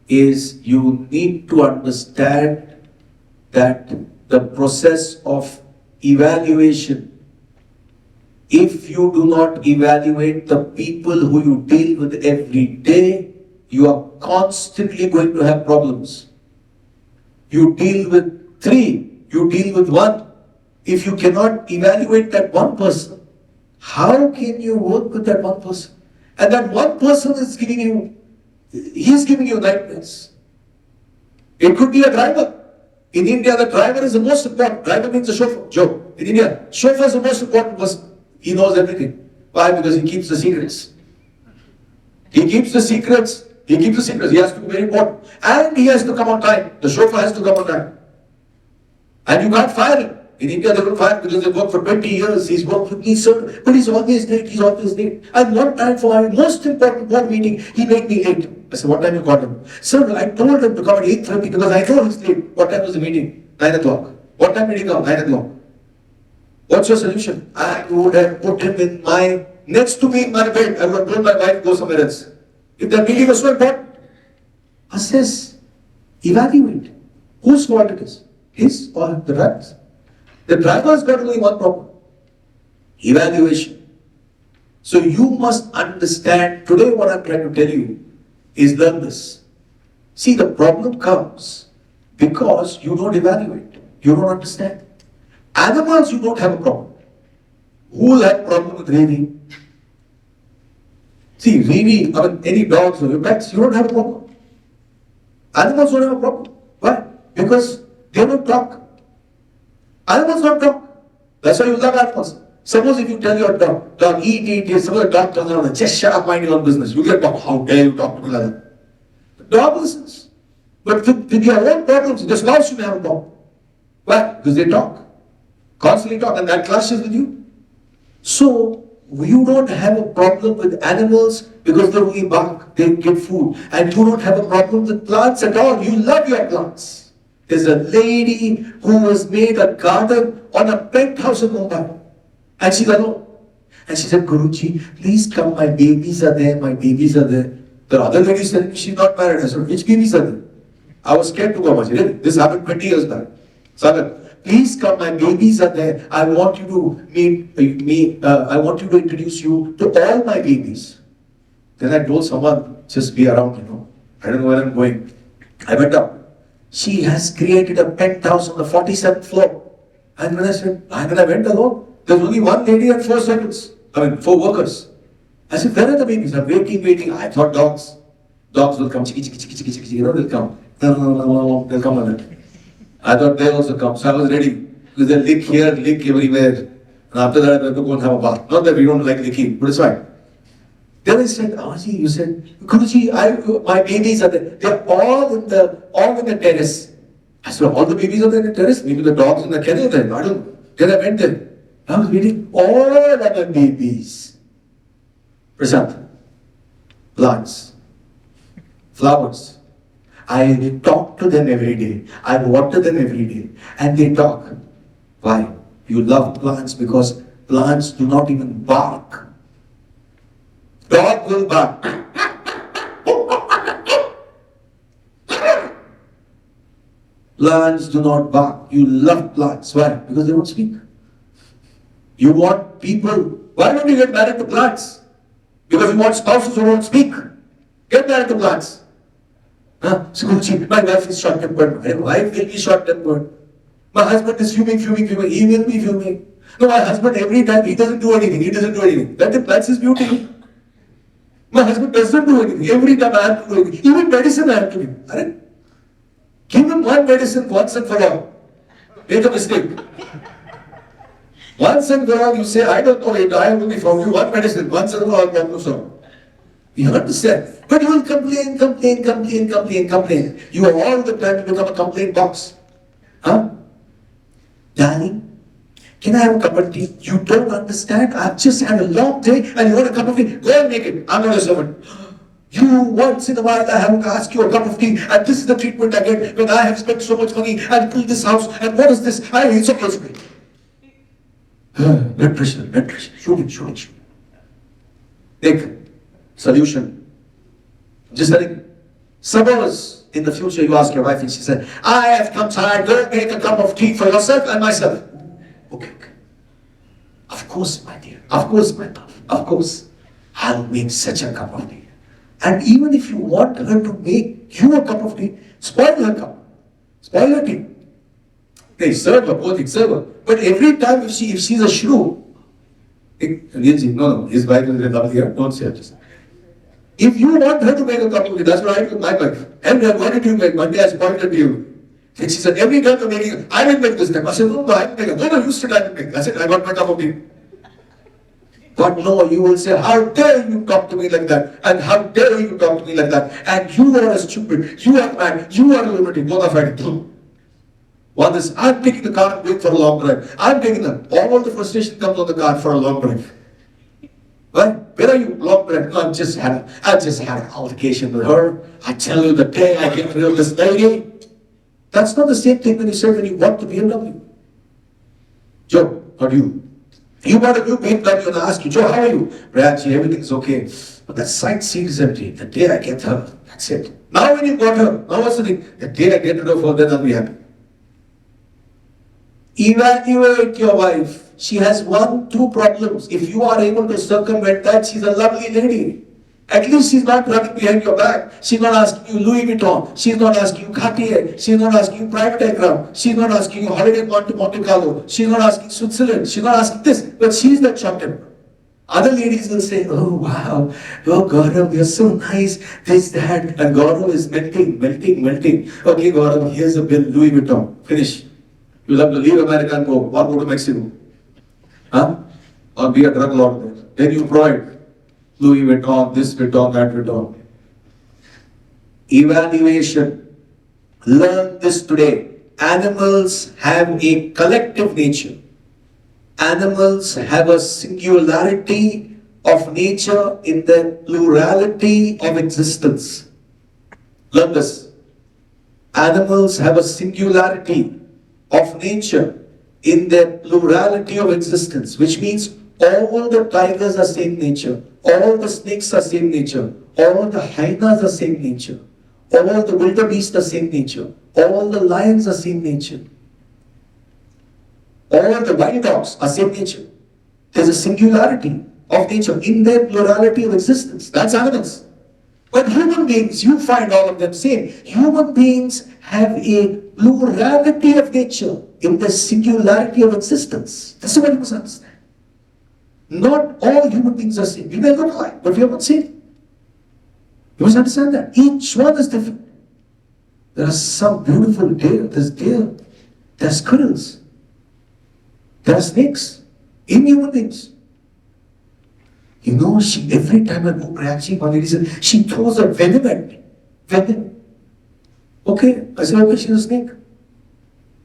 is you need to understand that the process of evaluation, if you do not evaluate the people who you deal with every day, you are constantly going to have problems. You deal with 3, you deal with 1. If you cannot evaluate that one person, how can you work with that one person? And that one person is giving you nightmares. It could be a driver. In India, the driver is the most important. Driver means the chauffeur. Joe. In India, chauffeur is the most important person. He knows everything. Why? Because he keeps the secrets. He keeps the secrets. He has to be very important. And he has to come on time. The chauffeur has to come on time. And you can't fire him. In India, they will fire because they work for 20 years. He's worked with me, sir, but he's always late. And one time for my most important board meeting, he made me late. I said, what time you called him? Sir, I told him to come at 8:30 because I know he's late. What time was the meeting? 9 o'clock. What time did he come? 9 o'clock. What's your solution? I would have put him next to me in my bed. I would have told my wife, go somewhere else. If that meeting was so important, assess, evaluate. Whose fault it is? His or the driver's? The driver has got only one problem. Evaluation. So you must understand, today what I'm trying to tell you is learn this. See, the problem comes because you don't evaluate. You don't understand. Animals, you don't have a problem. Who will have a problem with raving? See, raving, any dogs or your pets, you don't have a problem. Animals don't have a problem. Why? Because they don't talk. Animals don't talk. That's why you love animals. Suppose if you tell your dog, eat, suppose the dog turns around and just shut up, mind your own business. You get dog, how dare you talk to me like that? The dog listens. But with your own problems, the spouse should have a dog. Why? Because they talk. Constantly talk, and that clashes with you. So, you don't have a problem with animals because they only bark, they get food. And you don't have a problem with plants at all. You love your plants. There's a lady who has made a garden on a penthouse in Mumbai. And she's alone. And she said, Guruji, please come, my babies are there, my babies are there. The other lady said, she's not married. I said, which babies are there? I was scared to go much. This happened 20 years back. Sagar, please come, my babies are there. I want you to meet me, I want you to introduce you to all my babies. Then I told someone, just be around, I don't know where I'm going. I went up. She has created a penthouse on the 47th floor. And when I went alone, there was only one lady and 4 servants. 4 workers. I said, where are the babies? I'm waiting. I thought dogs. Dogs will come, chiki, they'll come. No, they'll come like that. I thought they'll also come. So I was ready. Because they'll lick here, lick everywhere. And after that, I have to go and have a bath. Not that we don't like licking, but it's fine. Then I said, Aji, you said, Guruji, my babies are there. They're all in the terrace. I said, all the babies are there in the terrace? Maybe the dogs in the kennel there. I don't know. Then I went there. I was meeting all other babies. Prashant, plants, flowers. I talk to them every day. I water them every day. And they talk. Why? You love plants because plants do not even bark. Dog will bark. Plants do not bark. You love plants. Why? Because they don't speak. You want people. Why don't you get married to plants? Because you want spouses who don't speak. Get married to plants. So, my wife is short-tempered. My wife will be short-tempered. My husband is fuming. He will be fuming. No, my husband every time, he doesn't do anything. That implies his beauty. My husband doesn't do anything. Every time I have to do anything. Even medicine I have to give. Give him one medicine once and for all. Make a mistake. Once and for all, you say, I don't know it, I will be from you. One medicine, once and for all, problem solved. You understand? But you will complain. You all the time become a complaint box. Darling, can I have a cup of tea? You don't understand. I've just had a long day and you want a cup of tea? Go and make it. I'm not a servant. You once in a while I have to ask you a cup of tea and this is the treatment I get when I have spent so much money and built this house and what is this? It's okay, it's okay. Blood pressure. Shoot. Take solution. Just telling. Suppose in the future you ask your wife and she said, I have come tired, go make a cup of tea for yourself and myself. Okay. Of course, my dear. Of course, my love. Of course. I'll make such a cup of tea. And even if you want her to make you a cup of tea, spoil her cup. Spoil her tea. They serve her, both serve her. But every time if she's a shrew, no, his wife is lovely here, don't say it. If you want her to make a cup of tea, that's what I did with my wife. And why did you make? One day I spoiled her to you. And she said, every time you're making, I will make this time. I said, no, I will make it. No, you said I will make it. I said, I got my cup of tea. But no, you will say, how dare you talk to me like that? And how dare you talk to me like that? And you are a stupid, you are mad, you are a lunatic, both are fighting. One is, I'm taking the car and going for a long drive. I'm taking them. All the frustration comes on the car for a long drive. Right? Where are you? Long drive. No, I just had an altercation with her. I tell you the day I get rid of this lady. That's not the same thing when you say when you want the BMW. Joe, how do you? You bought a new BMW and I ask you, Joe, how are you? Prayagraj, everything's okay. But that side seat is empty. The day I get her, that's it. Now when you got her, now what's the thing? The day I get rid of her, then I'll be happy. Evaluate your wife. She has 1-2 problems. If you are able to circumvent that, she's a lovely lady. At least she's not running behind your back. She's not asking you Louis Vuitton. She's not asking you Cartier. She's not asking you private aircraft. She's not asking you holiday to Monte Carlo. She's not asking Switzerland. She's not asking this. But she's that short temper. Other ladies will say, oh wow, oh Gaurav, you're so nice, this, that. And Gaurav is melting. Okay Gaurav, here's a bill, Louis Vuitton. Finish. You'll have to leave America and go to Mexico. Huh? Or be a drug lord there. Then you provide Louis Vuitton, this Vuitton, that Vuitton. Evaluation. Learn this today. Animals have a collective nature. Animals have a singularity of nature in their plurality of existence. Learn this. Animals have a singularity of nature in their plurality of existence, which means all the tigers are same nature, all the snakes are same nature, all the hyenas are same nature, all the wildebeest are same nature, all the lions are same nature, all the wild dogs are same nature. There's a singularity of nature in their plurality of existence. That's animals. But human beings, you find all of them same. Human beings have a plurality of nature in the singularity of existence. That's what you must understand. Not all human beings are same. You may look alike, but we are not same. You must understand that. Each one is different. There are some beautiful deer. There's deer. There are squirrels. There are snakes in human beings. You know, every time I go Prayagraj, one lady said, she throws a venom at me. Venom. Okay, I said, okay, she's a snake.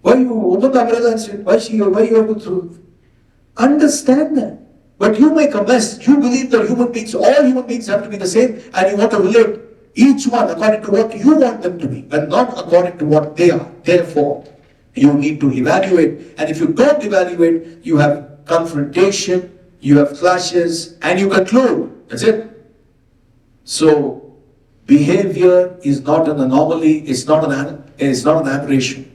Why you open the umbrella and say, why you have to throw it? Understand that. But you make a mess. You believe that human beings, all human beings have to be the same, and you want to relate each one according to what you want them to be, and not according to what they are. Therefore, you need to evaluate. And if you don't evaluate, you have confrontation, you have clashes, and you conclude. That's it. So, behavior is not an anomaly, it's not an aberration.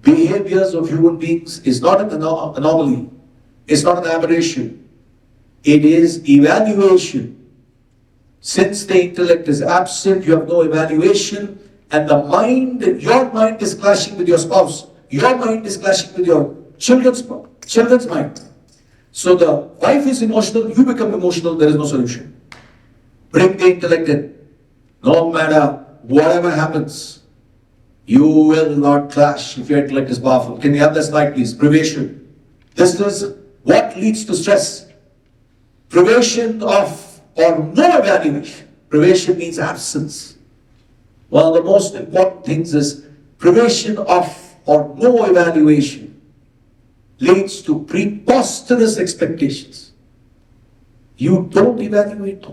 Behaviors of human beings is not an anomaly, it's not an aberration. It is evaluation. Since the intellect is absent, you have no evaluation, and the mind, your mind is clashing with your spouse, your mind is clashing with your children's mind. So the wife is emotional, you become emotional, there is no solution. Bring the intellect in. No matter whatever happens, you will not clash if your intellect is powerful. Can you have that slide, please? Privation. This is what leads to stress. Privation of or no evaluation. Privation means absence. One of the most important things is privation of or no evaluation leads to preposterous expectations. You don't evaluate.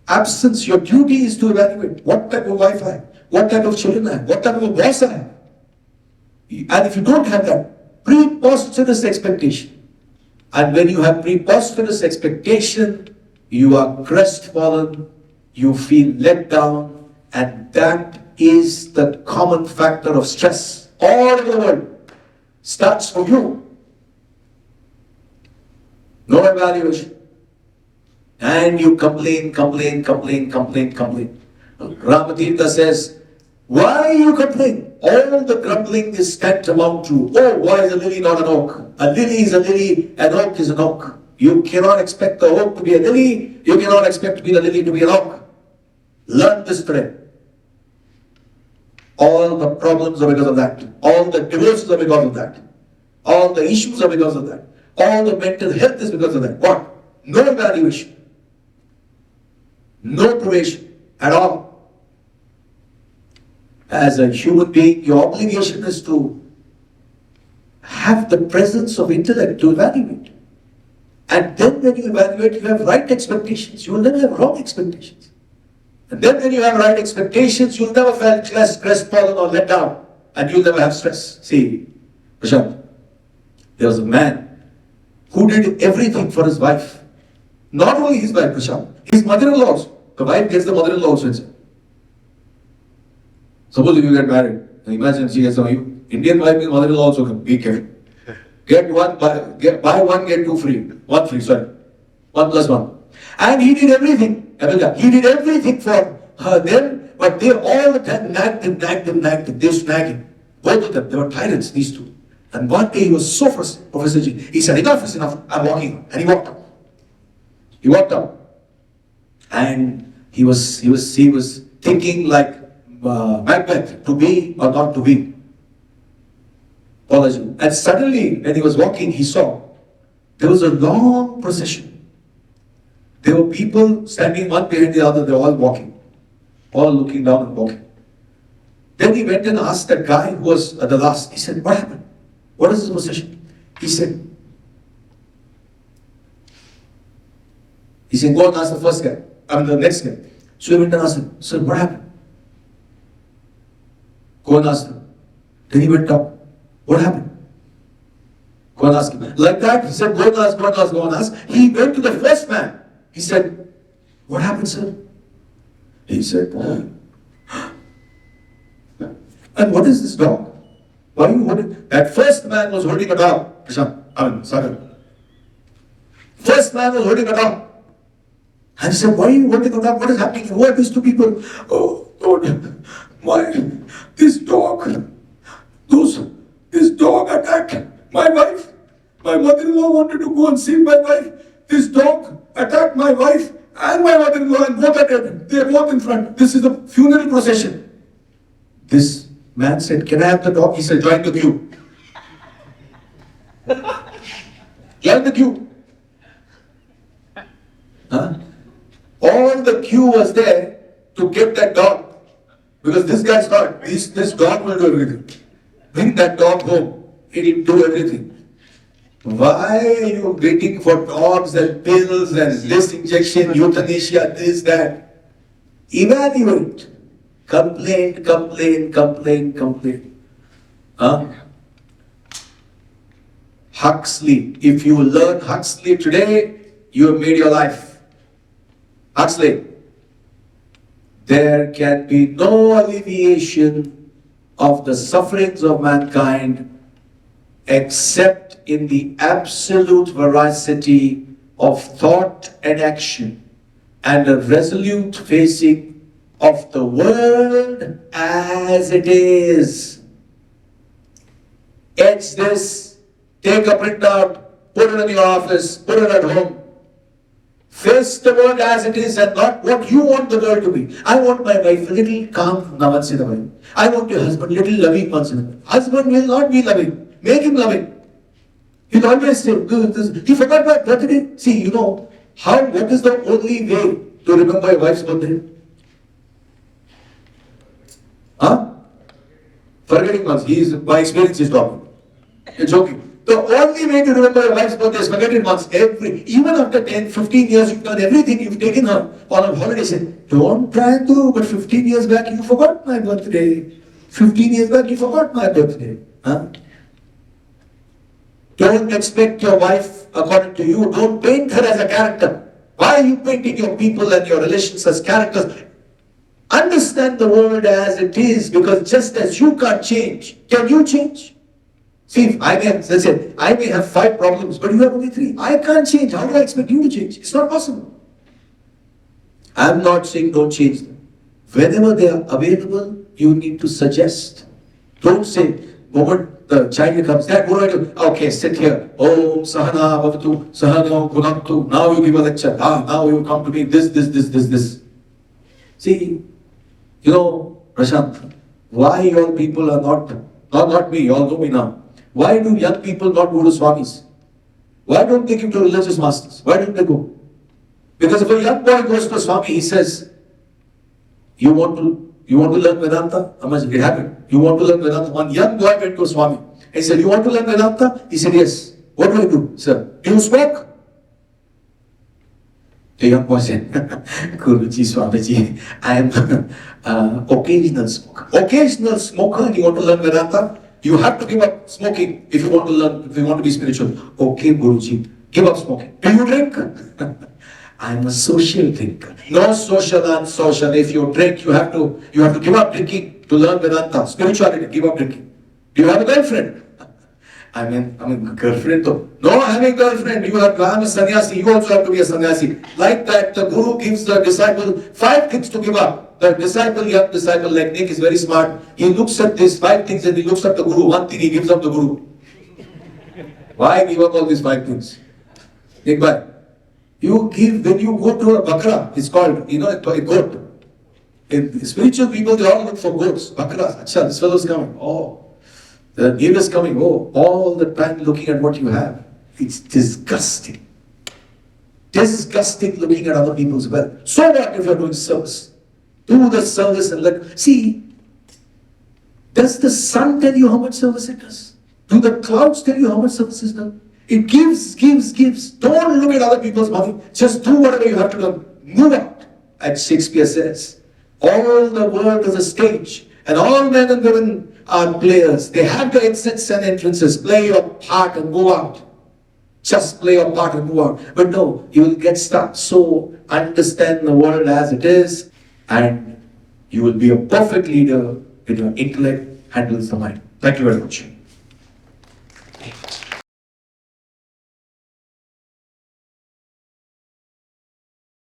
Absence, your duty is to evaluate what type of wife I have, what type of children I have, what type of a boss I have. And if you don't have that, preposterous expectation. And when you have preposterous expectation, you are crestfallen, you feel let down, and that is the common factor of stress all over the world. Starts from you. No evaluation. And you complain. Ramatirtha says, why you complain? All the grumbling is tantamount to, oh, why is a lily not an oak? A lily is a lily, an oak is an oak. You cannot expect the oak to be a lily, you cannot expect the lily to be an oak. Learn this today. All the problems are because of that. All the divorces are because of that. All the issues are because of that. All the mental health is because of that. What? No evaluation. No probation at all. As a human being, your obligation is to have the presence of intellect to evaluate. And then when you evaluate, you have right expectations. You will never have wrong expectations. And then when you have right expectations, you'll never feel crestfallen or let down. And you'll never have stress. See, Prashant, there was a man who did everything for his wife. Not only his wife, Prashant, his mother-in-law also. The wife gets the mother-in-law also inside. Suppose if you get married, imagine she gets you. Indian wife means mother-in-law also come. Be careful. Buy one, get two free. One free, sorry. 1 + 1. And he did everything. He did everything for her then, but they all the time nagged him. They used to nag him. Both of them, they were tyrants, these two. And one day he was so frustrated, Professor Ji. He said, enough is enough, I'm walking. And he walked out. He walked out. And he was thinking like Macbeth, to be or not to be. And suddenly, when he was walking, he saw There was a long procession. There were people standing one behind the other, they were all walking, all looking down and walking. Then he went and asked that guy who was at the last, he said, what happened? What is this procession? He said, go and ask the first guy, the next guy. So he went and asked him, sir, what happened? Go and ask him. Then he went up. What happened? Go and ask him. Like that, he said, go and ask, go and ask, go and ask. He went to the first man. He said, what happened, sir? He said, and what is this dog? Why are you holding? That first man was holding a dog. Sagar. First man was holding a dog. And he said, why are you holding a dog? What is happening? Who are these two people? Oh, Lord, this dog attacked my wife. My mother-in-law wanted to go and save my wife. This dog attacked my wife and my mother-in-law, and both are dead. They are both in front. This is a funeral procession. This man said, can I have the dog? He said, join the queue. Join the queue. Huh? All the queue was there to get that dog. Because this guy thought, this dog will do everything. Bring that dog home. It will do everything. Why are you waiting for dogs and pills and this injection, euthanasia, this, that? Evaluate. Complain. Huh? Huxley. If you learn Huxley today, you have made your life. Huxley. There can be no alleviation of the sufferings of mankind except in the absolute veracity of thought and action and a resolute facing of the world as it is. Etch this, take a printout, put it in your office, put it at home. Face the world as it is and not what you want the world to be. I want my wife a little calm once in a while. I want your husband a little loving once in a while. Husband will not be loving. Make him loving. He'll always say, he forgot my birthday. See, you know, what is the only way to remember your wife's birthday? Huh? Forgetting once. By experience, he's talking. You're joking. The only way to remember your wife's birthday is forget it once. Even after 10, 15 years, you've done everything, you've taken her on a holiday. Say, don't try to, but 15 years back, you forgot my birthday. 15 years back, you forgot my birthday. Huh? Don't expect your wife according to you. Don't paint her as a character. Why are you painting your people and your relations as characters? Understand the world as it is, because just as you can't change, can you change? See, I may have 5 problems, but you have only 3. I can't change. How do I expect you to change? It's not possible. I'm not saying don't change them. Whenever they are available, you need to suggest. Don't say, moment the child comes, Dad, what do I do? Okay, sit here. Om Sahana Bhavatu, Sahana Gunamtu. Now you give a lecture. Now you come to me. This. See, you know, Prashant, why your people are not me, you all know me now. Why do young people not go to Swamis? Why don't they give to religious masters? Why don't they go? Because if a young boy goes to a Swami, he says, you want to learn Vedanta? It happened. You want to learn Vedanta? One young boy went to a Swami. He said, you want to learn Vedanta? He said, yes. What do I do, sir? Do you smoke? The young boy said, Guruji, Swamiji, I am occasional smoker. Occasional smoker, and you want to learn Vedanta? You have to give up smoking if you want to learn, if you want to be spiritual. Okay, Guruji, give up smoking. Do you drink? I am a social drinker. No social and social. If you drink, you have to give up drinking to learn Vedanta. Spirituality, give up drinking. Do you have a girlfriend? I mean, girlfriend though. No having girlfriend. I'm a sannyasi. You also have to be a sannyasi. Like that, the Guru gives the disciple 5 things to give up. The young disciple like Nick is very smart. He looks at these 5 things and he looks at the Guru. One thing he gives up the Guru. Why give up all these 5 things? Nick bhai, you give, when you go to a bakra, it's called, a goat. In spiritual people, they all look for goats. Bakras. Acha, this fellow's coming. Oh. The neighbor's coming, all the time looking at what you have. It's disgusting. Disgusting looking at other people's wealth. So what if you're doing service? Do the service and let. See, does the sun tell you how much service it does? Do the clouds tell you how much service is done? It gives, gives, gives. Don't look at other people's money. Just do whatever you have to do. Move out. As Shakespeare says, all the world is a stage, and all men and women are players. They have the exits and entrances. Play your part and go out. Just play your part and move out. But no, you will get stuck. So understand the world as it is, and you will be a perfect leader when your intellect handles the mind. Thank you very much.